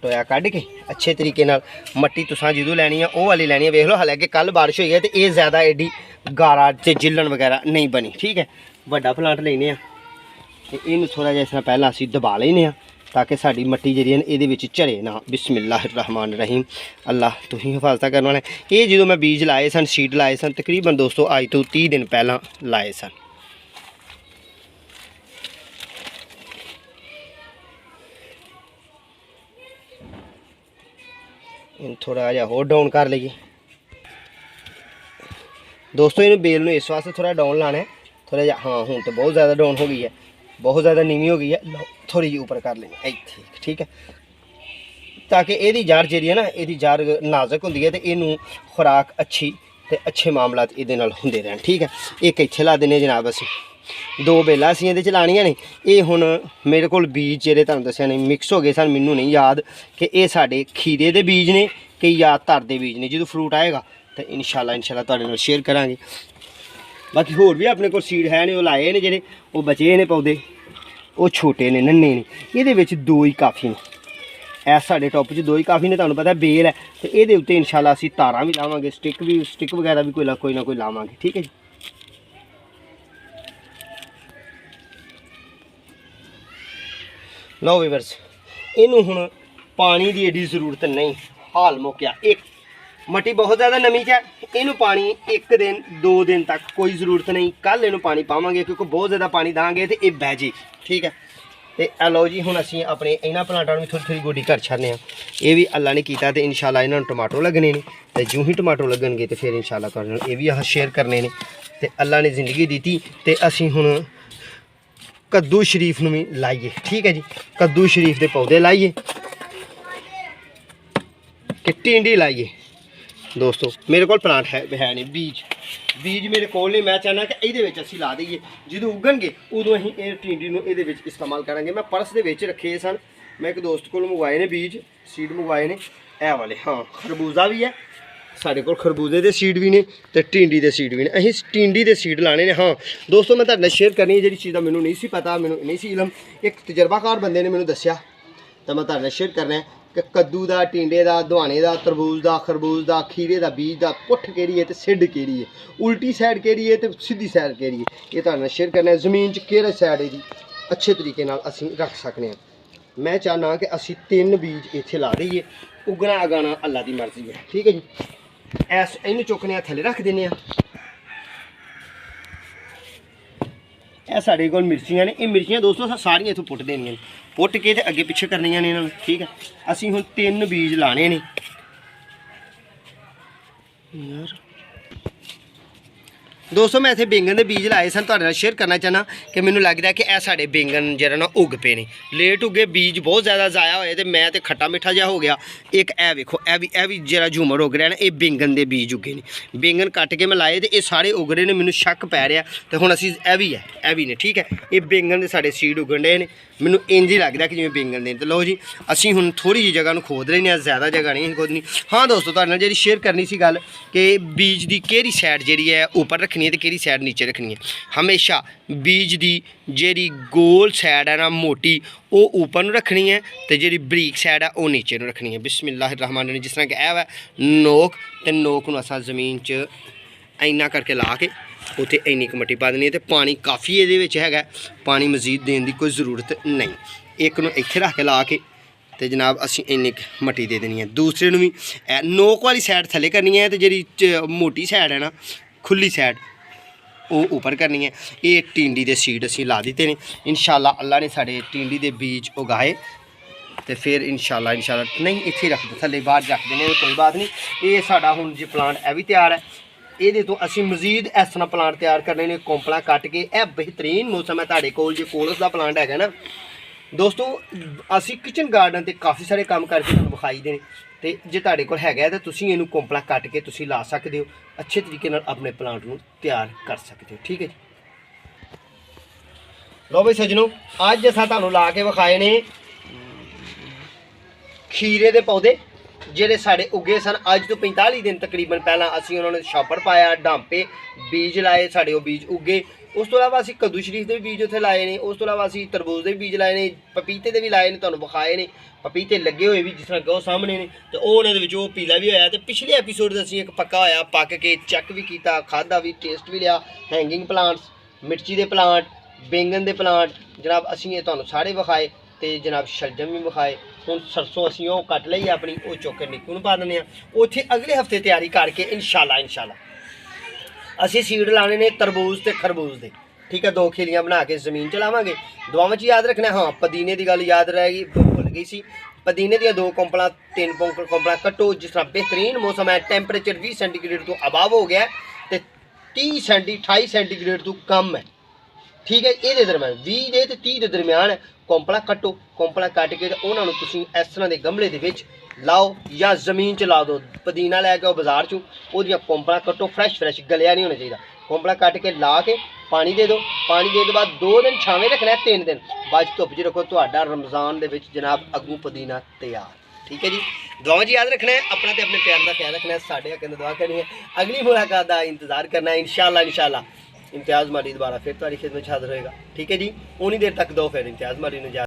टोया कढ़ के अच्छे तरीके नाल मट्टी तुसां जदों लैनी है वो वाली लैनी है। वेख लो हालांकि कल बारिश हुई है तो ये ज़्यादा एडी गारा ते जिल्लन वगैरह नहीं बनी ठीक है। वड्डा प्लांट लेने ते इहनूं थोड़ा जिहा इस तरह पहलां असीं दबा लैने ताकि साडी मट्टी जिहड़ी है इहदे विच झड़े ना। बिस्मिल्लाहिर्रहमानिर्रहीम अल्लाह तुसीं हिफाजत करन वाले। ये जो मैं बीज लाए सन सीड लाए सन तकरीबन दोस्तों अज तो 30 दिन पहलां लाए सन। थोड़ा जिहा होर डाउन कर लईए दोस्तों। इन्हूं बेल नूं इस वास्ते थोड़ा डाउन लाना है थोड़ा जिहा। हाँ हुण तो बहुत ज़्यादा डाउन हो गई है बहुत ज़्यादा नीवी हो गई है। लो थोड़ी जी ऊपर कर लेंगे ठीक है ताकि यदी जड़ जी है ना यदी जड़ नाजुक होंगी है तो इनू खुराक अच्छी तो अच्छे मामलात ये होंगे रहन ठीक है। एक इत्थे ला देने जनाब असी 2 बेलां असीं इहदे च लाणियां ने। ये हुण मेरे कोल बीज जेह्ड़े तुहानूं दस्सिया ने मिक्स हो गए सन मैनूं नहीं याद कि ये साडे खीरे दे बीज ने कि या धर दे बीज ने। जो फ्रूट आएगा तो इंशाल्लाह तुहाडे नाल शेयर करांगे। बाकी होर भी अपने को सीड है ने वो लाए ने जेह्ड़े वो बचे ने पौधे वो छोटे ने नन्हे ने। ये 2 ही काफ़ी ने ऐ साढ़े टॉप 2 ही काफ़ी ने। तुहानूं पता बेल है तो ये उत्ते इंशाल्लाह असीं तारां भी लावांगे स्टिक वगैरह भी कोई ना कोई लावांगे ठीक है जी। लो वीवर्स इनू हुण पानी की एडी जरूरत नहीं हाल मुक्या। एक मट्टी बहुत ज़्यादा नमी च है इनू पानी 1 दिन 2 दिन तक कोई ज़रूरत नहीं। कल इनू पानी पावांगे क्योंकि बहुत ज़्यादा पानी देंगे तो ये बह जे ठीक है। तो लो जी हुण असीं अपने इन्हां प्लांटां नूं थोड़ी गोडी कर छड्डने आ। ये भी अल्लाह ने कीता तो इंशाल्लाह इन्हां नूं टमाटो लगने ने तो जूं ही टमाटो लगणगे तो फिर इंशाल्लाह तुहाडे नाल ये भी अह शेयर करने ने। तो अल्लाह ने जिंदगी दी तो असीं हुण कद्दू शरीफ नूं भी लाइए ठीक है जी। कद्दू शरीफ के पौधे लाइए कि टिंडी लाइए दोस्तों। मेरे को प्लांट है नहीं बीज मेरे को नहीं। मैं चाहना कि ये असीं ला दईए जो उगणगे उदों असीं ये टिंडी नूं इहदे विच इस्तेमाल करांगे। मैं पर्स दे विच रखे सन मैं एक दोस्त को मंगवाए ने बीज सीड मंगवाए ने ए वाले। हाँ खरबूजा भी है साढ़े को खरबूजे के सीड भी ने तो टिंडी के सीड भी ने। असीं टिंडी के सीड लाने ने। हाँ दोस्तों मैं तुहाडे नाल शेयर करनी है जी चीज़ का मैनूं नहीं सी पता मैनूं नहीं सी इलम। एक तजर्बाकार बंदे ने मैनूं दस्सिया तो मैं तुहाडे नाल शेयर करना है कि कद्दू का टिंडे का दुआने का तरबूज का खरबूज का खीरे का बीज का पुठ केड़ी है तो सिड केड़ी है उल्टी साइड केड़ी है तो सीधी साइड केड़ी है ये तुहाडे नाल शेयर करना है। जमीन च केह्ड़ी साइड है अच्छे तरीके नाल असीं रख सकने। मैं चाहना कि असीं 3 बीज इत्थे ला दईए उगना अगाना अल्लाह की मर्जी है ठीक है जी। ऐस इनू चुकने थल्ले रख देने। यह साढ़े को मिर्चियाँ ने ये मिर्चियाँ दोस्तों सारियां इत्थों पुट देनियां पुट के अगे पिछे करनियां ने इन्होंने ठीक है। असीं हुण 3 बीज लाने ने यार दोस्तों। मैं इत्थे बैंगन के बीज लाए सन तुहाडे नाल शेयर करना चाहना कि मैनूं लगदा कि यह साढ़े बैंगन जरा ना उग पे ने लेट उगे बीज बहुत ज़्यादा ज़ाया होए तो मैं तो खट्टा मिठा जिहा हो गया। एक ए वेखो ए भी जरा झूमर उग रहा है ना ये बैंगन के बीज उगे ने। बैंगन कट के मैं लाए तो ये सारे उग रहे हैं मैनूं शक पै रहा तो हुण असीं ए भी ने ठीक है। ये बैंगन के साढ़े सीड उगण डे ने मैनूं इंज ही लगदा कि जिवें बैंगन दे। तो लो जी असीं हुण थोड़ी जी जगह खोद रहे हैं ज़्यादा जगह नहीं खोदनी। हाँ दोस्तों तुहाडे नाल जिहड़ी शेयर करनी सी गल कि बीज की किहड़ी साइड जिहड़ी है उपर रखनी है तो किहड़ी साइड नीचे रखनी है। हमेशा बीज की जिहड़ी गोल साइड है ना मोटी वो ऊपर नूं रखनी है तो जिहड़ी बरीक साइड है वो नीचे नूं रखनी है। बिस्मिल्लाहिर्रहमानिर्रहीम जिस तरह कि है नोक तो नोक नूं असां जमीन च इन्ना करके ला के उत्थे इन्नी क मट्टी पा देनी है तो पानी काफ़ी ये है पानी मजीद देने की कोई ज़रूरत नहीं। एक नूं इत्थे रख के ला के तो जनाब असीं इन्नी मट्टी दे देनी है। दूसरे नूं भी नोक वाली साइड थल्ले करनी है तो जिहड़ी मोटी साइड है ना खुली साइड वो ऊपर करनी है। ये टिंडी के सीड असीं ला दिते ने इंशाल्लाह अल्लाह ने साढ़े टिंडी के बीज उगाए तो फिर इंशाल्लाह नहीं इत्थे रख दे थल्ले बाहर रख देने कोई बात नहीं। ये साडा हुण जी प्लांट भी तैयार है ये तो असीं मजीद इस तरह प्लांट तैयार करने ने कोंपला कट के यह बेहतरीन मौसम है तुहाडे कोल जे कोलस दा प्लांट हैगा ना ਦੋਸਤੋ ਅਸੀਂ ਕਿਚਨ ਗਾਰਡਨ ਤੇ ਕਾਫੀ ਸਾਰੇ ਕੰਮ ਕਰਕੇ ਤੁਹਾਨੂੰ ਵਿਖਾਈ ਦੇ ਨੇ ਤੇ ਜੇ ਤੁਹਾਡੇ ਕੋਲ ਹੈਗਾ ਤਾਂ ਤੁਸੀਂ ਇਹਨੂੰ ਕੋਂਪਲਾ ਕੱਟ ਕੇ ਤੁਸੀਂ ਲਾ ਸਕਦੇ ਹੋ, ਅੱਛੇ ਤਰੀਕੇ ਨਾਲ ਆਪਣੇ ਪਲਾਂਟ ਨੂੰ ਤਿਆਰ ਕਰ ਸਕਦੇ ਹੋ। ਠੀਕ ਹੈ ਜੀ। ਲਓ ਬਈ ਸੱਜਣੋ, ਅੱਜ ਅਸਾਂ ਤੁਹਾਨੂੰ ਲਾ ਕੇ ਵਿਖਾਏ ਨੇ ਖੀਰੇ ਦੇ ਪੌਦੇ ਜਿਹੜੇ ਸਾਡੇ ਉੱਗੇ ਸਨ ਅੱਜ ਤੋਂ 45 ਦਿਨ ਤਕਰੀਬਨ ਪਹਿਲਾਂ। ਅਸੀਂ ਉਹਨਾਂ ਨੇ ਛਾਪੜ ਪਾਇਆ, ਡਾਂਪੇ, ਬੀਜ ਲਾਏ, ਸਾਡੇ ਉਹ ਬੀਜ ਉੱਗੇ। ਉਸ ਤੋਂ ਇਲਾਵਾ ਅਸੀਂ ਕੱਦੂ ਸ਼ਰੀਫ ਦੇ ਵੀ ਬੀਜ ਉੱਥੇ ਲਾਏ ਨੇ। ਉਸ ਤੋਂ ਇਲਾਵਾ ਅਸੀਂ ਤਰਬੂਜ਼ ਦੇ ਵੀ ਬੀਜ ਲਾਏ ਨੇ, ਪਪੀਤੇ ਦੇ ਵੀ ਲਾਏ ਨੇ, ਤੁਹਾਨੂੰ ਵਿਖਾਏ ਨੇ। ਪਪੀਤੇ ਲੱਗੇ ਹੋਏ ਵੀ ਜਿਸ ਤਰ੍ਹਾਂ ਕਿ ਉਹ ਸਾਹਮਣੇ ਨੇ, ਤੇ ਉਹ ਉਹਨਾਂ ਦੇ ਵਿੱਚ ਉਹ ਪੀਲਾ ਵੀ ਹੋਇਆ। ਤੇ ਪਿਛਲੇ ਐਪੀਸੋਡ 'ਚ ਅਸੀਂ ਇੱਕ ਪੱਕਾ ਹੋਇਆ ਪੱਕ ਕੇ ਚੈੱਕ ਵੀ ਕੀਤਾ, ਖਾਧਾ ਵੀ, ਟੇਸਟ ਵੀ ਲਿਆ। ਹੈਂਗਿੰਗ ਪਲਾਂਟਸ, ਮਿਰਚੀ ਦੇ ਪਲਾਂਟ, ਬੈਂਗਣ ਦੇ ਪਲਾਂਟ ਜਨਾਬ ਅਸੀਂ ਇਹ ਤੁਹਾਨੂੰ ਸਾਰੇ ਵਿਖਾਏ ਤੇ ਜਨਾਬ ਸ਼ਲਜਮ ਵੀ ਵਿਖਾਏ। ਹੁਣ ਸਰਸੋਂ ਅਸੀਂ ਉਹ ਕੱਟ ਲਈ ਆਪਣੀ, ਉਹ ਚੁੱਕ ਕੇ ਨਿੱਕੂ ਨੂੰ ਪਾ ਦਿੰਦੇ ਹਾਂ। ਉੱਥੇ ਅਗਲੇ ਹਫਤੇ ਤਿਆਰੀ ਕਰਕੇ ਇਨਸ਼ਾਅੱਲਾ ਅਸੀਂ ਸੀਡ ਲਾਣੇ ਨੇ ਤਰਬੂਜ਼ ਤੇ ਖਰਬੂਜ਼ ਦੇ। ਠੀਕ ਹੈ, 2 ਖੇਲੀਆਂ ਬਣਾ ਕੇ ਜ਼ਮੀਨ 'ਚ ਲਾਵਾਂਗੇ। ਦੁਆਵਾਂ 'ਚ ਯਾਦ ਰੱਖਣਾ। ਹਾਂ, ਪੁਦੀਨੇ ਦੀ ਗੱਲ ਯਾਦ ਰਹਿ ਗਈ, ਭੁੱਲ ਗਈ ਸੀ। ਪੁਦੀਨੇ ਦੀਆਂ 2 ਕੰਪਲਾਂ 3 ਕੰਪਲਾਂ ਕੱਟੋ। ਜਿਸ ਤਰ੍ਹਾਂ ਬਿਹਤਰੀਨ ਮੌਸਮ ਹੈ, ਟੈਂਪਰੇਚਰ 20 ਸੈਂਟੀਗ੍ਰੇਡ ਤੋਂ ਅਬਾਵ ਹੋ ਗਿਆ ਤੇ 28 ਸੈਂਟੀਗ੍ਰੇਡ ਤੋਂ ਕਮ ਹੈ। ਠੀਕ ਹੈ, ਇਹਦੇ ਦਰਮਿਆਨ 20 ਦੇ ਤੇ 30 ਦੇ ਦਰਮਿਆਨ ਕੋਂਪਲਾ ਕੱਟੋ। ਕੋਂਪਲਾ ਕੱਟ ਕੇ ਤੇ ਉਹਨਾਂ ਨੂੰ ਤੁਸੀਂ ਇਸ ਤਰ੍ਹਾਂ ਦੇ ਗਮਲੇ ਦੇ ਵਿੱਚ ਲਾਓ ਜਾਂ ਜ਼ਮੀਨ 'ਚ ਲਾ ਦਿਓ। ਪੁਦੀਨਾ ਲੈ ਕੇ ਆਓ ਬਾਜ਼ਾਰ 'ਚੋਂ, ਉਹਦੀਆਂ ਕੋਂਪਲਾ ਕੱਟੋ, ਫਰੈਸ਼ ਗਲਿਆ ਨਹੀਂ ਹੋਣਾ ਚਾਹੀਦਾ। ਕੋਂਪਲਾ ਕੱਟ ਕੇ ਲਾ ਕੇ ਪਾਣੀ ਦੇ ਦਿਓ। ਪਾਣੀ ਦੇਣ ਤੋਂ ਬਾਅਦ 2 ਦਿਨ ਛਾਵੇਂ ਰੱਖਣਾ, 3 ਦਿਨ ਬਾਅਦ ਧੁੱਪ 'ਚ ਰੱਖੋ। ਤੁਹਾਡਾ ਰਮਜ਼ਾਨ ਦੇ ਵਿੱਚ ਜਨਾਬ ਅੱਗੂ ਪੁਦੀਨਾ ਤਿਆਰ। ਠੀਕ ਹੈ ਜੀ। ਦੁਆਵਾਂ 'ਚ ਯਾਦ ਰੱਖਣਾ ਹੈ, ਆਪਣਾ ਤੇ ਆਪਣੇ ਪਿਆਰ ਦਾ ਖਿਆਲ ਰੱਖਣਾ ਹੈ। ਸਾਡੇ ਹੱਕ ਦੁਆ ਕਰਨੀ ਹੈ, ਅਗਲੀ ਮੁਲਾਕਾਤ ਦਾ ਇੰਤਜ਼ਾਰ ਕਰਨਾ ਹੈ। ਇਨਸ਼ਾਅੱਲਾ ਇम्तियाज़ माली दोबारा फिर तुम्हारी खिदमत हाजिर होएगा। ठीक है जी, उन्हीं देर तक दो फिर इम्तियाज़ माली ने